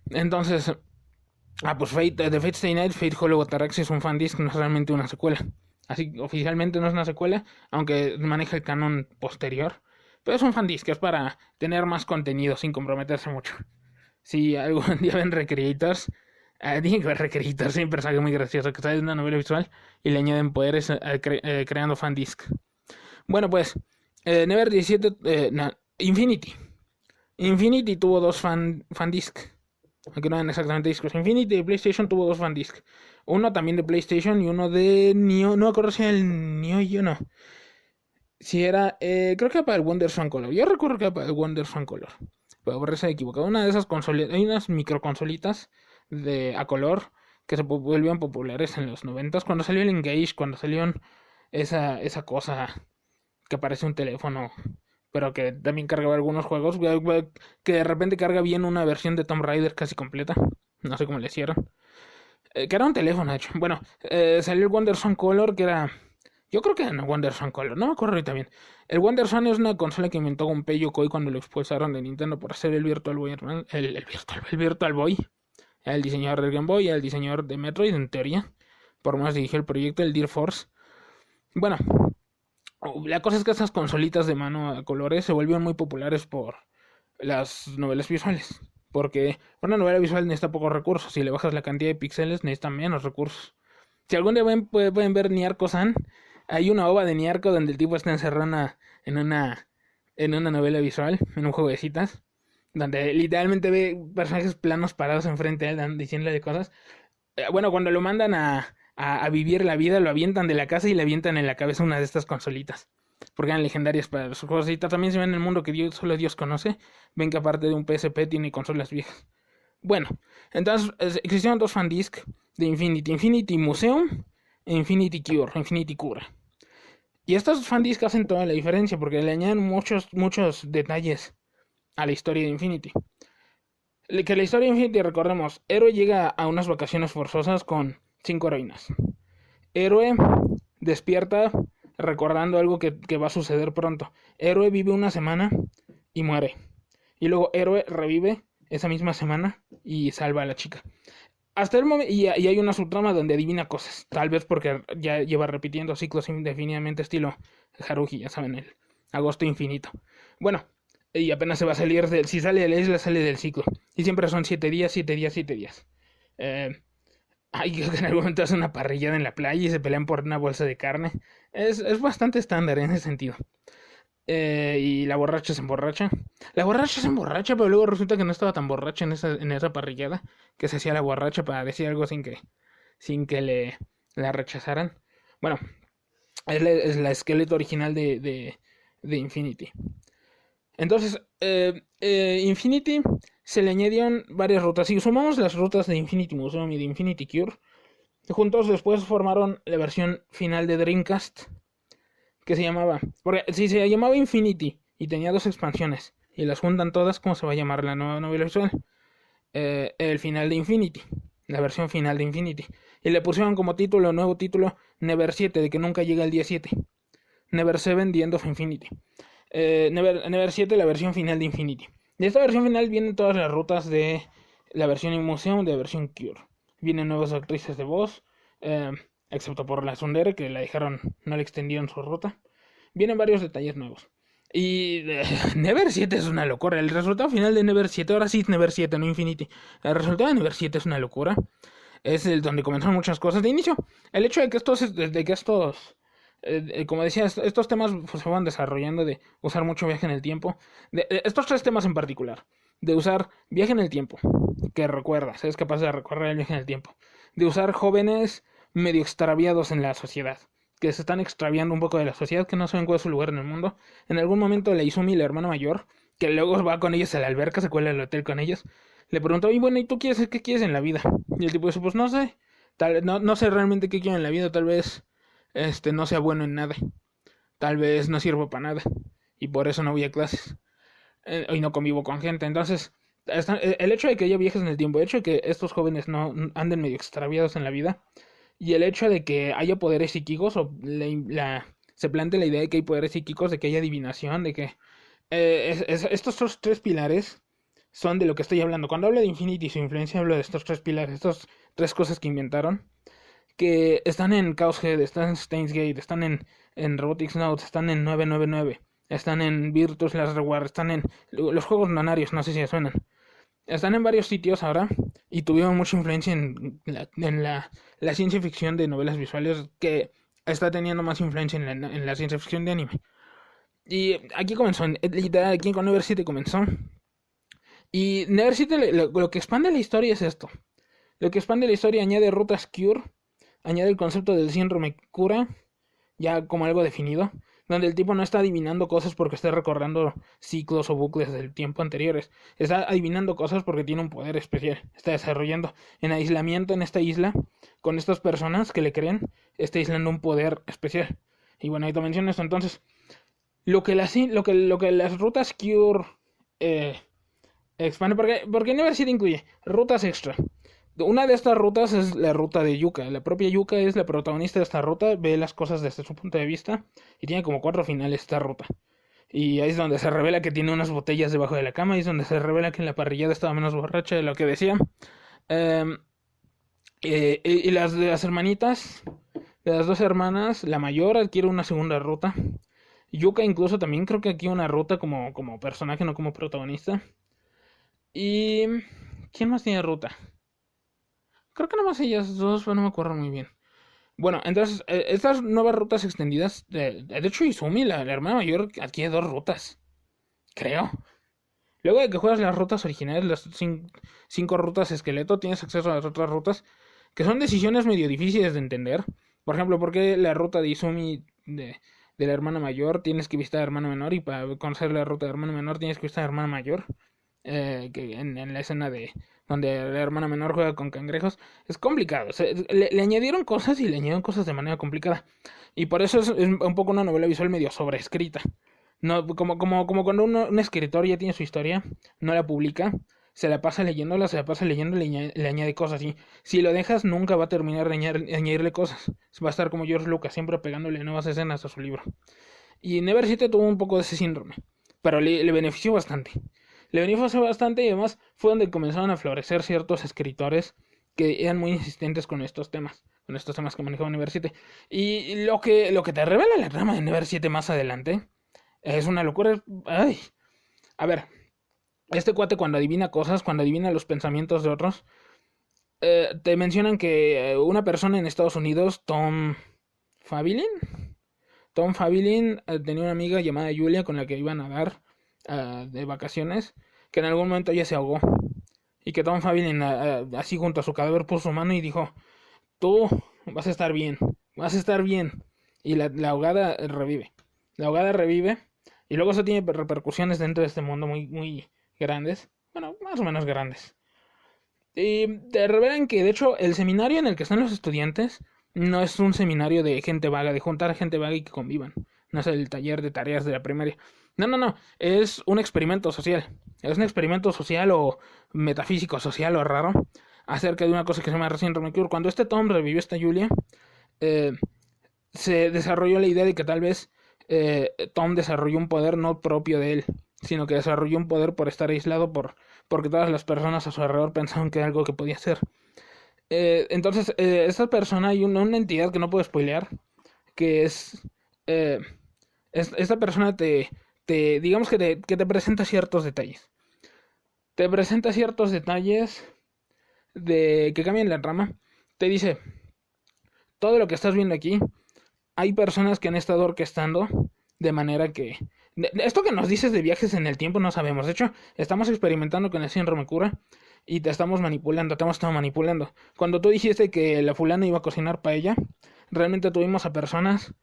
Entonces... pues The Fate Stay Night, Fate Hollow Ataraxia es un fandisk, no es realmente una secuela. Así oficialmente no es una secuela, aunque maneja el canon posterior. Pero es un fandisk, es para tener más contenido sin comprometerse mucho. Si algún día ven Recreators, tienen que ver Recreators, siempre es algo muy gracioso, que sale de una novela visual y le añaden poderes creando fandisk. Bueno, pues, Never 17, Infinity. Infinity tuvo 2 fandisk. Aunque no eran exactamente discos. Infinity de PlayStation tuvo 2 fandisk. Uno también de PlayStation y uno de Neo. No me acuerdo si era el Neo y uno. Si era. Creo que era para el WonderSwan Color. Yo recuerdo que era para el WonderSwan Color. Pero por eso he equivocado. Una de esas consolas. Hay unas microconsolitas a color que se volvieron populares en los 90. Cuando salió el Engage. Cuando salió esa cosa que parece un teléfono, pero que también cargaba algunos juegos, que de repente carga bien una versión de Tomb Raider casi completa, no sé cómo le hicieron, que era un teléfono de hecho. Bueno, salió el WonderSwan Color, que era, yo creo que era un WonderSwan Color, no me acuerdo ahorita bien. El WonderSwan es una consola que inventó Gunpei Yokoi cuando lo expulsaron de Nintendo por hacer el Virtual Boy, el Virtual Boy, el diseñador del Game Boy, el diseñador de Metroid en teoría, por más dirigió el proyecto, el Deer Force. Bueno, la cosa es que estas consolitas de mano a colores se volvieron muy populares por las novelas visuales. Porque una novela visual necesita pocos recursos. Si le bajas la cantidad de píxeles, necesita menos recursos. Si algún día pueden ver Niarco-san, hay una ova de Niarco donde el tipo está encerrado en una novela visual, en un juego de citas, donde literalmente ve personajes planos parados enfrente de él diciéndole cosas. Bueno, cuando lo mandan a vivir la vida, lo avientan de la casa y le avientan en la cabeza una de estas consolitas. Porque eran legendarias para los juegos. Y también se ven en el mundo que solo Dios conoce. Ven que aparte de un PSP tiene consolas viejas. Bueno, entonces existieron 2 fandisk de Infinity. Infinity Museum e Infinity Cure. Infinity Cura. Y estos fandisk hacen toda la diferencia porque le añaden muchos detalles a la historia de Infinity. Que la historia de Infinity, recordemos, Héroe llega a unas vacaciones forzosas con 5 heroínas. Héroe despierta recordando algo que va a suceder pronto. Héroe vive una semana y muere. Y luego Héroe revive esa misma semana y salva a la chica. Hasta el momento, y hay una subtrama donde adivina cosas. Tal vez porque ya lleva repitiendo ciclos indefinidamente estilo Haruhi, ya saben, el agosto infinito. Bueno, y apenas se va a salir si sale de la isla, sale del ciclo. Y siempre son 7 días, 7 días, 7 días. Creo que en algún momento hacen una parrillada en la playa y se pelean por una bolsa de carne. Es bastante estándar en ese sentido. Y la borracha se emborracha. La borracha se emborracha, pero luego resulta que no estaba tan borracha en esa parrillada, que se hacía la borracha para decir algo sin que la rechazaran. Bueno, es la esqueleto original de Infinity. Entonces, Infinity se le añadieron varias rutas. Si sumamos las rutas de Infinity Museum y de Infinity Cure, juntos después formaron la versión final de Dreamcast, que se llamaba... Porque si se llamaba Infinity y tenía 2 expansiones, y las juntan todas, ¿cómo se va a llamar la nueva novela visual? El final de Infinity, la versión final de Infinity. Y le pusieron como título, nuevo título, Never 7, de que nunca llega el día 7. Never 7, The End of Infinity. Never 7, la versión final de Infinity. De esta versión final vienen todas las rutas de la versión in Museum, de la versión Cure. Vienen nuevas actrices de voz, excepto por la Tsundere, que la dejaron, no le extendieron su ruta. Vienen varios detalles nuevos. Y Never 7 es una locura. El resultado final de Never 7, ahora sí es Never 7, no Infinity. El resultado de Never 7 es una locura. Es el donde comenzaron muchas cosas de inicio. El hecho de que estos como decía, estos temas pues, se van desarrollando de usar mucho viaje en el tiempo. Estos 3 temas en particular. De usar viaje en el tiempo, que recuerdas, eres capaz de recorrer el viaje en el tiempo. De usar jóvenes medio extraviados en la sociedad, que se están extraviando un poco de la sociedad, que no saben cuál es su lugar en el mundo. En algún momento la Izumi, la hermana mayor, que luego va con ellos a la alberca, se cuela al hotel con ellos, le preguntó, y bueno, ¿y tú qué quieres en la vida? Y el tipo dice, pues no sé, no sé realmente qué quiero en la vida, tal vez no sea bueno en nada, tal vez no sirvo para nada, y por eso no voy a clases, y no convivo con gente. Entonces, el hecho de que haya viajes en el tiempo, el hecho de que estos jóvenes no anden medio extraviados en la vida, y el hecho de que haya poderes psíquicos, o se plantea la idea de que hay poderes psíquicos, de que hay adivinación, de que estos 3 pilares son de lo que estoy hablando. Cuando hablo de Infinity y su influencia, hablo de estos 3 pilares, estas 3 cosas que inventaron, que están en Chaos Head, están en Steins Gate, están en Robotics Notes, están en 999, están en Virtus Last Reward, están en los juegos nanarios, no sé si suenan. Están en varios sitios ahora y tuvieron mucha influencia en la ciencia ficción de novelas visuales, que está teniendo más influencia en la ciencia ficción de anime. Y aquí comenzó, literal, aquí con Never 7 comenzó. Y Never 7 lo que expande la historia es esto. Lo que expande la historia añade rutas Cure, añade el concepto del síndrome cura, ya como algo definido, donde el tipo no está adivinando cosas porque está recordando ciclos o bucles del tiempo anteriores. Está adivinando cosas porque tiene un poder especial. Está desarrollando en aislamiento en esta isla, con estas personas que le creen, está aislando un poder especial. Y bueno, ahí te menciono esto. Entonces, lo que las rutas Cure expande, porque Never City incluye rutas extra. Una de estas rutas es la ruta de Yuka. La propia Yuka es la protagonista de esta ruta, ve las cosas desde su punto de vista y tiene como 4 finales esta ruta. Y ahí es donde se revela que tiene unas botellas debajo de la cama, y es donde se revela que en la parrillada estaba menos borracha de lo que decía. Y las hermanitas, de las 2 hermanas, la mayor adquiere una segunda ruta. Yuka incluso también creo que aquí una ruta como personaje, no como protagonista. Y... ¿quién más tiene ruta? Creo que nada más ellas 2, pero no me acuerdo muy bien. Bueno, entonces, estas nuevas rutas extendidas, de hecho Izumi, la hermana mayor, adquiere 2 rutas. Creo. Luego de que juegas las rutas originales, las 5 rutas esqueleto, tienes acceso a las otras rutas, que son decisiones medio difíciles de entender. Por ejemplo, ¿por qué la ruta de Izumi de la hermana mayor tienes que visitar a la hermana menor? Y para conocer la ruta de hermana menor tienes que visitar a la hermana mayor. Que en la escena de donde la hermana menor juega con cangrejos, es complicado. O sea, le añadieron cosas y le añadieron cosas de manera complicada. Y por eso es un poco una novela visual medio sobreescrita. No, como cuando un escritor ya tiene su historia, no la publica, se la pasa leyéndola, le añade cosas. Y si lo dejas, nunca va a terminar de añadirle cosas. Va a estar como George Lucas, siempre pegándole nuevas escenas a su libro. Y Never City tuvo un poco de ese síndrome, pero le benefició bastante. Le benefició bastante, y además fue donde comenzaron a florecer ciertos escritores que eran muy insistentes con estos temas que manejaba Never 7. Y lo que te revela la trama de Never 7 más adelante es una locura. Ay. A ver, este cuate cuando adivina cosas, cuando adivina los pensamientos de otros, te mencionan que una persona en Estados Unidos, Tom Fabilin, tenía una amiga llamada Julia con la que iban a dar de vacaciones, que en algún momento ella se ahogó, y que Tom Fabilin así junto a su cadáver puso su mano y dijo: tú vas a estar bien, y la ahogada revive. Y luego eso tiene repercusiones dentro de este mundo muy, muy grandes. Bueno, más o menos grandes. Y te revelan que, de hecho, el seminario en el que están los estudiantes no es un seminario de gente vaga, de juntar a gente vaga y que convivan. No es el taller de tareas de la primaria. No. Es un experimento social. Es un experimento social o metafísico social o raro acerca de una cosa que se llama síndrome Cure. Cuando este Tom revivió esta Julia, se desarrolló la idea de que tal vez Tom desarrolló un poder no propio de él, sino que desarrolló un poder por estar aislado, porque todas las personas a su alrededor pensaban que era algo que podía hacer. Entonces, esta persona, hay una entidad que no puedo spoilear, que esta persona digamos que te presenta ciertos detalles. Te presenta ciertos detalles de que cambian la trama. Te dice, todo lo que estás viendo aquí, hay personas que han estado orquestando de manera que... Esto que nos dices de viajes en el tiempo no sabemos. De hecho, estamos experimentando con el síndrome Cura y te estamos manipulando, te hemos estado manipulando. Cuando tú dijiste que la fulana iba a cocinar paella, realmente tuvimos a personas...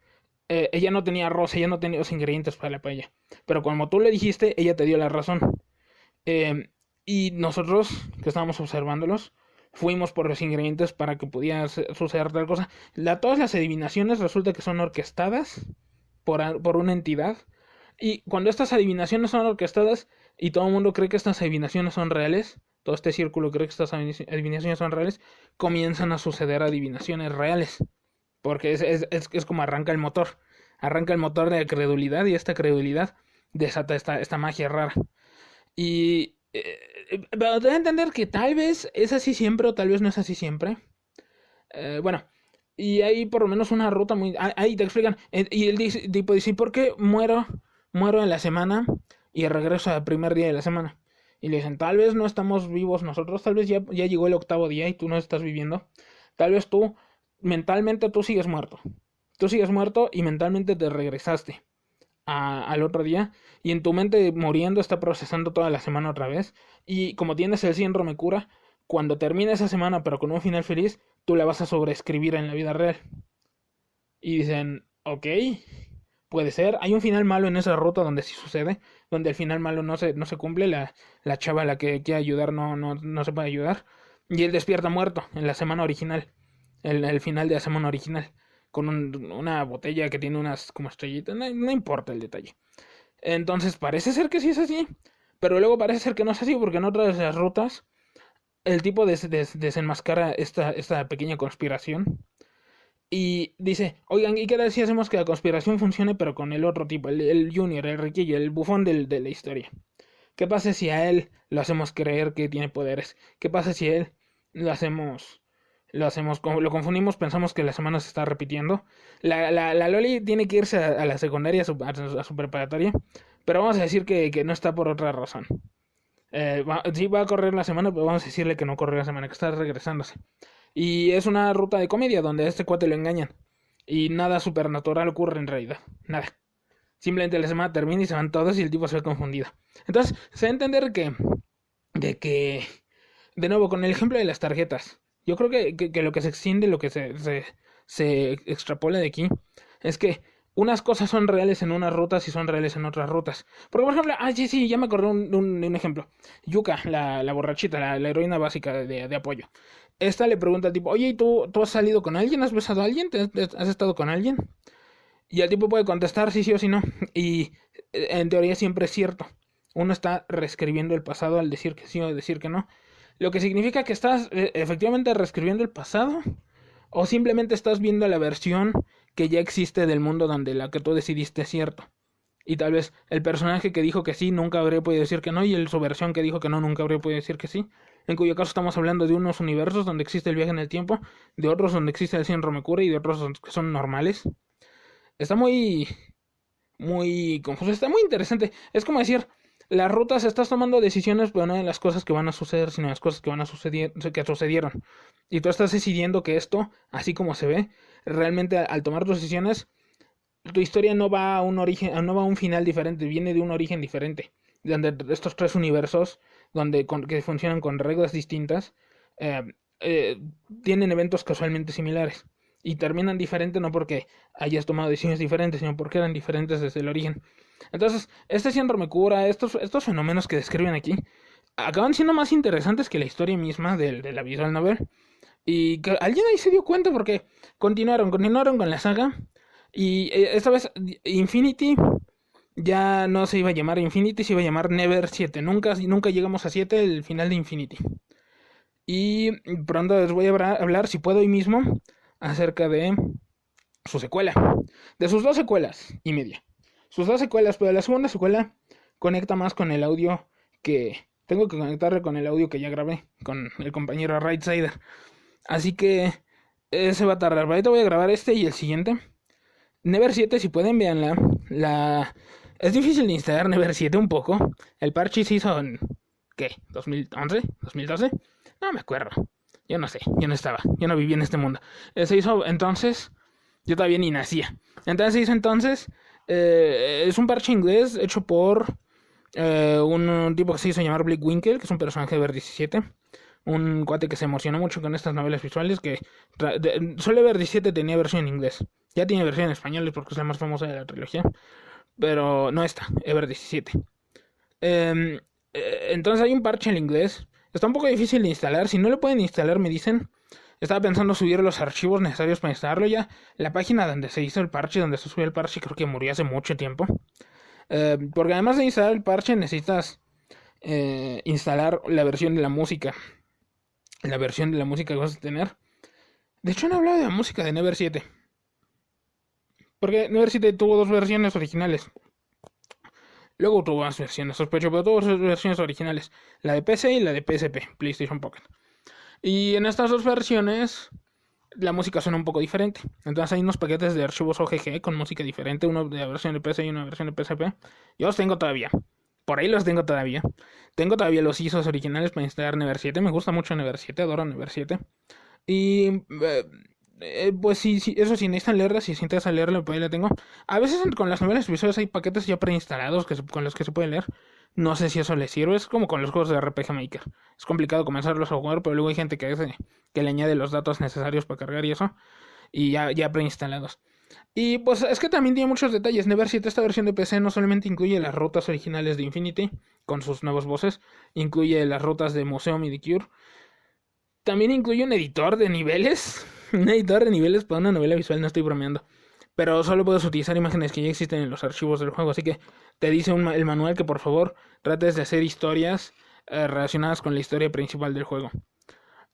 ella no tenía arroz, ella no tenía los ingredientes para la paella. Pero como tú le dijiste, ella te dio la razón. Y nosotros, que estábamos observándolos, fuimos por los ingredientes para que pudiera suceder tal cosa. Todas las adivinaciones resulta que son orquestadas por una entidad. Y cuando estas adivinaciones son orquestadas y todo el mundo cree que estas adivinaciones son reales, todo este círculo cree que estas adivinaciones son reales, comienzan a suceder adivinaciones reales. Porque es como arranca el motor. Arranca el motor de la credulidad y esta credulidad desata esta magia rara. Y... pero te voy a entender que tal vez es así siempre o tal vez no es así siempre. Bueno, y hay por lo menos una ruta muy... Ahí te explican. Y él dice, tipo, dice, ¿por qué muero en la semana y regreso al primer día de la semana? Y le dicen, tal vez no estamos vivos nosotros, tal vez ya llegó el 8º día y tú no estás viviendo. Tal vez tú, mentalmente tú sigues muerto. Tú sigues muerto y mentalmente te regresaste al otro día y en tu mente muriendo está procesando toda la semana otra vez y como tienes el síndrome Cura, cuando termine esa semana pero con un final feliz, tú la vas a sobreescribir en la vida real. Y dicen, ok, puede ser, hay un final malo en esa ruta donde sí sucede, donde el final malo no se cumple, la chava a la que quiere ayudar no se puede ayudar y él despierta muerto en la semana original, el final de la semana original, con una botella que tiene unas como estrellitas, no importa el detalle. Entonces parece ser que sí es así, pero luego parece ser que no es así porque en otras de las rutas el tipo desenmascara esta pequeña conspiración y dice, oigan, ¿y qué tal si hacemos que la conspiración funcione pero con el otro tipo, el Junior, el riquillo, el bufón de la historia? ¿Qué pasa si a él lo hacemos creer que tiene poderes? ¿Qué pasa si a él lo confundimos, pensamos que la semana se está repitiendo? La Loli tiene que irse a la secundaria, a su preparatoria, pero vamos a decir que no está por otra razón. Sí va a correr la semana, pero vamos a decirle que no corrió la semana, que está regresándose. Y es una ruta de comedia donde a este cuate lo engañan. Y nada supernatural ocurre en realidad. Nada. Simplemente la semana termina y se van todos y el tipo se ve confundido. Entonces, se va a entender de nuevo, con el ejemplo de las tarjetas, yo creo que lo que se extiende, lo que se extrapola de aquí, es que unas cosas son reales en unas rutas y son reales en otras rutas. Porque, por ejemplo, sí, ya me acordé de un ejemplo. Yuka, la borrachita, la heroína básica de apoyo. Esta le pregunta al tipo, oye, ¿y tú has salido con alguien? ¿Has besado a alguien? ¿Has estado con alguien? Y el tipo puede contestar sí o sí no. Y en teoría siempre es cierto. Uno está reescribiendo el pasado al decir que sí o decir que no. Lo que significa que estás efectivamente reescribiendo el pasado o simplemente estás viendo la versión que ya existe del mundo donde la que tú decidiste es cierto. Y tal vez el personaje que dijo que sí nunca habría podido decir que no y su versión que dijo que no nunca habría podido decir que sí. En cuyo caso estamos hablando de unos universos donde existe el viaje en el tiempo, de otros donde existe el síndrome Cura y de otros que son normales. Está muy confuso, está muy interesante. Es como decir, las rutas estás tomando decisiones, pero no de las cosas que van a suceder, sino de las cosas que van a suceder, que sucedieron. Y tú estás decidiendo que esto, así como se ve, realmente al tomar tus decisiones, tu historia no va a un origen, no va a un final diferente, viene de un origen diferente. Donde estos tres universos, que funcionan con reglas distintas, tienen eventos casualmente similares. Y terminan diferente no porque hayas tomado decisiones diferentes, sino porque eran diferentes desde el origen. Entonces, este síndrome Cura, estos fenómenos que describen aquí, acaban siendo más interesantes que la historia misma de la visual novel. Y que alguien ahí se dio cuenta porque continuaron con la saga. Y esta vez Infinity ya no se iba a llamar Infinity, se iba a llamar Never 7. Nunca llegamos a 7, el final de Infinity. Y pronto les voy a hablar, si puedo hoy mismo, acerca de su secuela. De sus 2 secuelas y media. Sus 2 secuelas, pero la segunda secuela conecta más con el audio que... Tengo que conectarle con el audio que ya grabé con el compañero Rightsider. Así que ese va a tardar. Ahorita voy a grabar este y el siguiente. Never 7, si pueden, véanla. Es difícil de instalar Never 7 un poco. El parche se hizo en... ¿Qué? ¿2011? ¿2012? No me acuerdo. Yo no sé. Yo no estaba. Yo no vivía en este mundo. Se hizo entonces... Yo todavía ni nacía. Entonces se hizo entonces... es un parche inglés hecho por... un tipo que se hizo llamar Blake Winkle, que es un personaje de Ver 17. Un cuate que se emocionó mucho con estas novelas visuales. Que solo Ver 17 tenía versión en inglés. Ya tiene versión en español porque es la más famosa de la trilogía. Pero no está, Ever 17. Entonces hay un parche en inglés. Está un poco difícil de instalar. Si no lo pueden instalar, me dicen. Estaba pensando subir los archivos necesarios para instalarlo ya. La página donde se hizo el parche, donde se subió el parche, creo que murió hace mucho tiempo. Porque además de instalar el parche, necesitas instalar la versión de la música. La versión de la música que vas a tener. De hecho, no he hablado de la música de Never 7. Porque Never 7 tuvo 2 versiones originales. Luego tuvo más versiones, sospecho, pero tuvo 2 versiones originales. La de PC y la de PSP, PlayStation Pocket. Y en estas 2 versiones, la música suena un poco diferente. Entonces hay unos paquetes de archivos OGG con música diferente. Uno de la versión de PC y una versión de PSP. Yo los tengo todavía. Por ahí los tengo todavía. Tengo todavía los ISOs originales para instalar Never 7. Me gusta mucho Never 7, adoro Never 7. Y... pues sí, eso sí, necesitan leerla, si se interesa leerla, pues ahí la tengo. A veces con las novelas visuales hay paquetes ya preinstalados con los que se puede leer. No sé si eso les sirve, es como con los juegos de RPG Maker. Es complicado comenzarlos a jugar, pero luego hay gente que le añade los datos necesarios para cargar y eso. Y ya preinstalados. Y pues es que también tiene muchos detalles. Never 7, esta versión de PC no solamente incluye las rutas originales de Infinity, con sus nuevos voces, incluye las rutas de Museum y de Cure. También incluye un editor de niveles. Un editor de niveles para una novela visual, no estoy bromeando. Pero solo puedes utilizar imágenes que ya existen en los archivos del juego. Así que te dice el manual que por favor trates de hacer historias relacionadas con la historia principal del juego.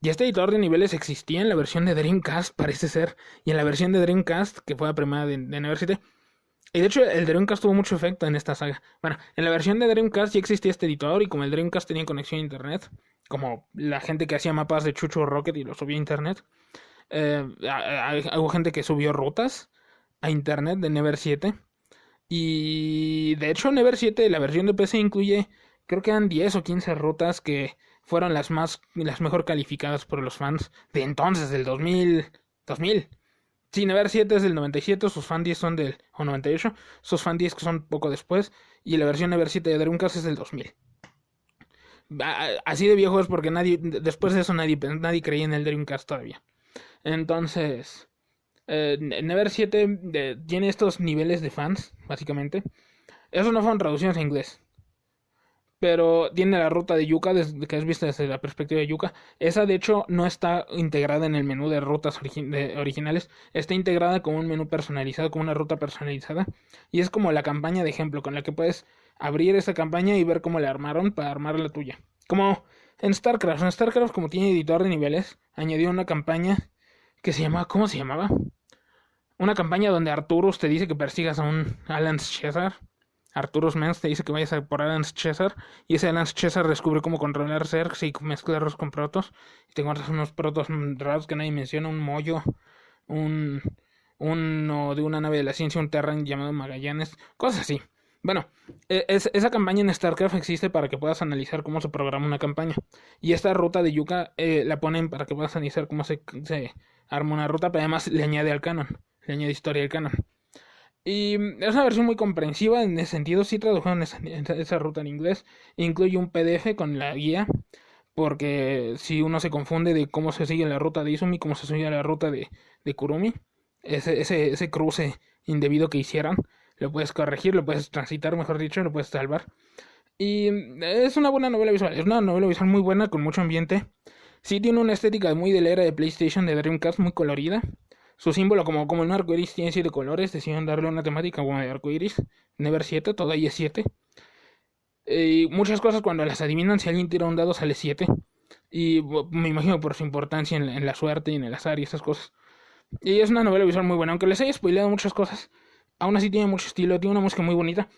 Y este editor de niveles existía en la versión de Dreamcast, parece ser. Y en la versión de Dreamcast, que fue la primera de Never 7. Y de hecho el Dreamcast tuvo mucho efecto en esta saga. Bueno, en la versión de Dreamcast ya existía este editor. Y como el Dreamcast tenía conexión a internet, como la gente que hacía mapas de Chucho Rocket y los subía a internet, hubo gente que subió rutas a internet de Never 7. Y de hecho Never 7, la versión de PC incluye, creo que eran 10 o 15 rutas que fueron las mejor calificadas por los fans de entonces, del 2000. Sí, Never 7 es del 97, sus fan 10 son o 98, sus fan 10 que son poco después, y la versión Never 7 de Dreamcast es del 2000. Así de viejo es porque después de eso nadie creía en el Dreamcast todavía. Entonces, Never 7 tiene estos niveles de fans, básicamente. Esos no fueron traducciones a inglés. Pero tiene la ruta de Yuka, que es vista desde la perspectiva de Yuka. Esa, de hecho, no está integrada en el menú de rutas originales. Está integrada como un menú personalizado, como una ruta personalizada. Y es como la campaña de ejemplo, con la que puedes abrir esa campaña y ver cómo la armaron para armar la tuya. Como en StarCraft. En StarCraft, como tiene editor de niveles, añadió una campaña que se llamaba... ¿Cómo se llamaba? Una campaña donde Arturus te dice que persigas a un Alan Cesar. Arturus Mens te dice que vayas a por Alan Cesar. Y ese Alan Cesar descubre cómo controlar Zergs y mezclarlos con protos. Y te encuentras unos protos raros que nadie menciona. Un mollo. Uno de una nave de la ciencia. Un Terran llamado Magallanes. Cosas así. Bueno, esa campaña en StarCraft existe para que puedas analizar cómo se programa una campaña. Y esta ruta de Yuka la ponen para que puedas analizar cómo se arma una ruta. Pero además le añade al canon. Le añade historia al canon. Y es una versión muy comprensiva en ese sentido. Sí tradujeron esa ruta en inglés. Incluye un PDF con la guía. Porque si uno se confunde de cómo se sigue la ruta de Izumi, cómo se sigue la ruta de Kurumi, ese cruce indebido que hicieron, lo puedes corregir, lo puedes transitar, mejor dicho, lo puedes salvar. Y es una buena novela visual, es una novela visual muy buena, con mucho ambiente. Sí tiene una estética muy de la era de PlayStation, de Dreamcast, muy colorida. Su símbolo, como el arco iris, tiene 7 colores. Decidieron darle una temática como de arco iris. Never 7, todo ahí es 7. Y muchas cosas cuando las adivinan, si alguien tira un dado sale 7. Y me imagino por su importancia en la suerte y en el azar y esas cosas. Y es una novela visual muy buena, aunque les haya spoileado muchas cosas. Aún así tiene mucho estilo, tiene una música muy bonita.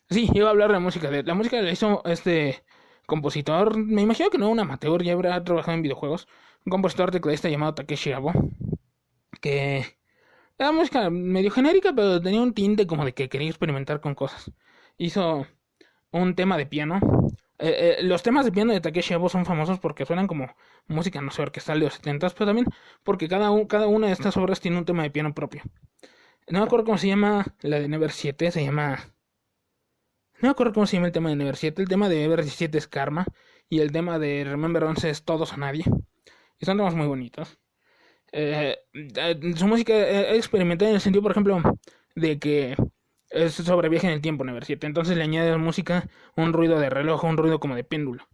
Sí, iba a hablar de la música. La música la hizo este compositor, me imagino que no un amateur, ya habrá trabajado en videojuegos. Un compositor tecladista llamado Takeshi Abo. Que era música medio genérica, pero tenía un tinte como de que quería experimentar con cosas. Hizo un tema de piano. Los temas de piano de Takeshi Abo son famosos porque suenan como música, no sé, orquestal de los 70s, pero también porque cada una de estas obras tiene un tema de piano propio. No me acuerdo cómo se llama la de Never 7, se llama... No me acuerdo cómo se llama el tema de Never 7, el tema de Never 17 es Karma, y el tema de Remember 11 es Todos o Nadie. Y son temas muy bonitos. Su música es experimental en el sentido, por ejemplo, de que es sobre viaje en el tiempo, Never 7. Entonces le añade a la música un ruido de reloj, un ruido como de péndulo,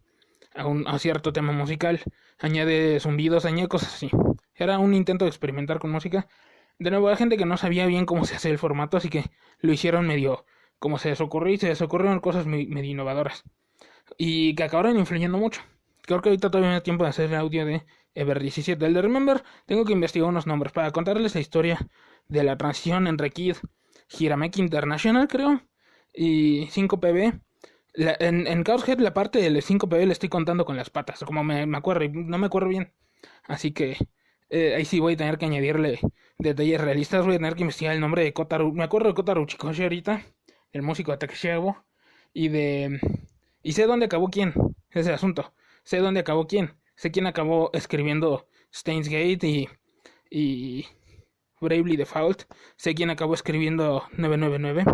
a cierto tema musical. Añade zumbidos, añade cosas así. Era un intento de experimentar con música. De nuevo, hay gente que no sabía bien cómo se hace el formato, así que lo hicieron medio como se les ocurrió, y se les ocurrieron cosas medio innovadoras. Y que acabaron influyendo mucho. Creo que ahorita todavía no hay tiempo de hacer el audio de Ever 17. El de Remember, tengo que investigar unos nombres para contarles la historia de la transición entre Kid, Hirameki International, creo, y 5PB. En Chaos Head la parte del 5PB le estoy contando con las patas, como me acuerdo, y no me acuerdo bien. Así que ahí sí voy a tener que añadirle detalles realistas, voy a tener que investigar el nombre de Kotaro. Me acuerdo de Kotaro Uchikoshi ahorita, el músico de Takeshi Abo, y de... Y sé dónde acabó quién, ese es el asunto. Sé dónde acabó quién. Sé quién acabó escribiendo Steins Gate y Bravely Default. Sé quién acabó escribiendo 999.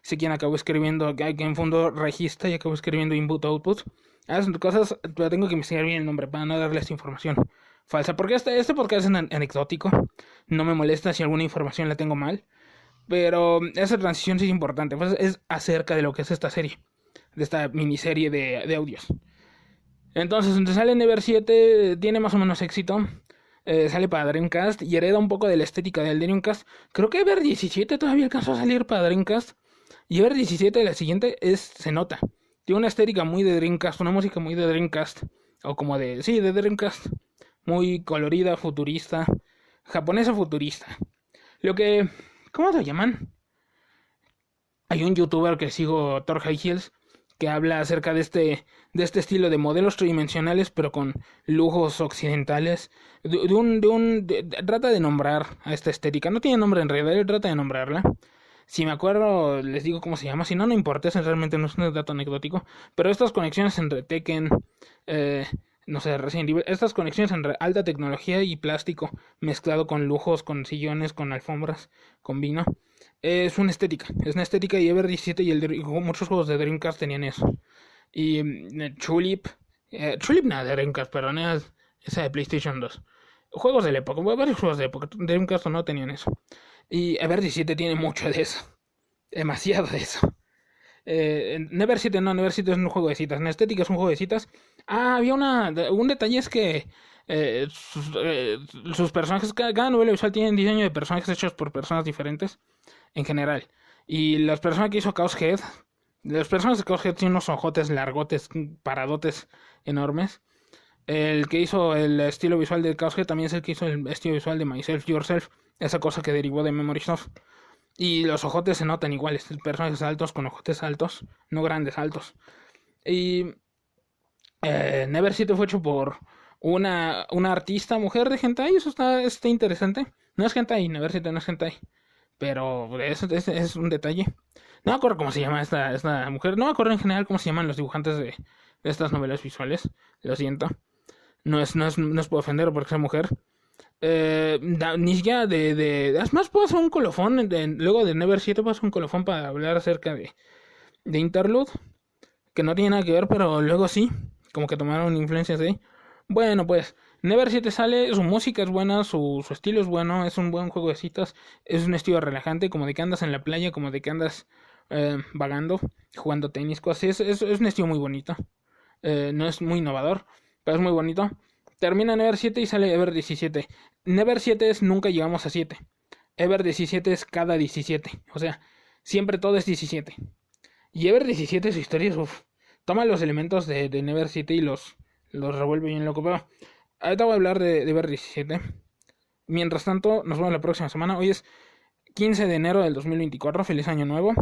Sé quién acabó escribiendo quien fundó Regista y acabó escribiendo Input Output. Esas cosas, pero tengo que investigar bien el nombre para no darles información falsa. Porque este podcast es anecdótico. No me molesta si alguna información la tengo mal. Pero esa transición sí es importante. Pues es acerca de lo que es esta serie. De esta miniserie de audios. Entonces, donde sale Never 7, tiene más o menos éxito. Sale para Dreamcast y hereda un poco de la estética del Dreamcast. Creo que Ever 17 todavía alcanzó a salir para Dreamcast. Y Ever 17, la siguiente, se nota. Tiene una estética muy de Dreamcast, una música muy de Dreamcast. O como de, sí, de Dreamcast. Muy colorida, futurista. Japonesa futurista. Lo que, ¿cómo lo llaman? Hay un youtuber que sigo, Thor High Heels, que habla acerca de este estilo de modelos tridimensionales, pero con lujos occidentales. Trata de nombrar a esta estética. No tiene nombre en realidad, él trata de nombrarla. Si me acuerdo, les digo cómo se llama. Si no, no importa, realmente no es un dato anecdótico. Pero estas conexiones entre Tekken, no sé, Resident Evil, estas conexiones entre alta tecnología y plástico, mezclado con lujos, con sillones, con alfombras, con vino. Es una estética y Ever 17 y muchos juegos de Dreamcast tenían eso. Y Tulip nada de Dreamcast, perdón, esa de PlayStation 2. Juegos de la época, varios juegos de época, Dreamcast no tenían eso. Y Ever 17 tiene mucho de eso, demasiado de eso. Never 7 no, Never 7 es un juego de citas, en estética es un juego de citas. Había un detalle, es que sus personajes, cada novela visual tiene diseño de personajes hechos por personas diferentes en general. Y las personas que hizo Chaos Head, las personas de Chaos Head tienen unos ojotes largotes, paradotes enormes. El que hizo el estilo visual de Chaos Head también es el que hizo el estilo visual de Myself Yourself, esa cosa que derivó de Memory Soft. Y los ojotes se notan iguales, personajes altos con ojotes altos, no grandes, altos. Y Never 7 fue hecho por una artista mujer de hentai, eso está interesante. No es hentai, Never 7 no es hentai. Pero eso es un detalle. No me acuerdo cómo se llama esta mujer. No me acuerdo en general cómo se llaman los dibujantes de estas novelas visuales. Lo siento. No es por ofender o porque sea mujer. Ni siquiera es más, puedo hacer un colofón. Luego de Never 7 puedo hacer un colofón para hablar acerca de Interlude. Que no tiene nada que ver, pero luego sí. Como que tomaron influencias de ahí. Bueno, pues Never 7 sale, su música es buena, su estilo es bueno, es un buen juego de citas, es un estilo relajante, como de que andas en la playa, como de que andas vagando, jugando tenis, cosas así. Es un estilo muy bonito. No es muy innovador, pero es muy bonito. Termina Never 7 y sale Ever 17. Never 7 es nunca llegamos a 7. Ever 17 es cada 17. O sea, siempre todo es 17. Y Ever 17, su historia es... toma los elementos de Never 7 y los revuelve bien loco. Pero ahorita voy a hablar de Ever 17. Mientras tanto, nos vemos la próxima semana. Hoy es 15 de enero del 2024. Feliz año nuevo.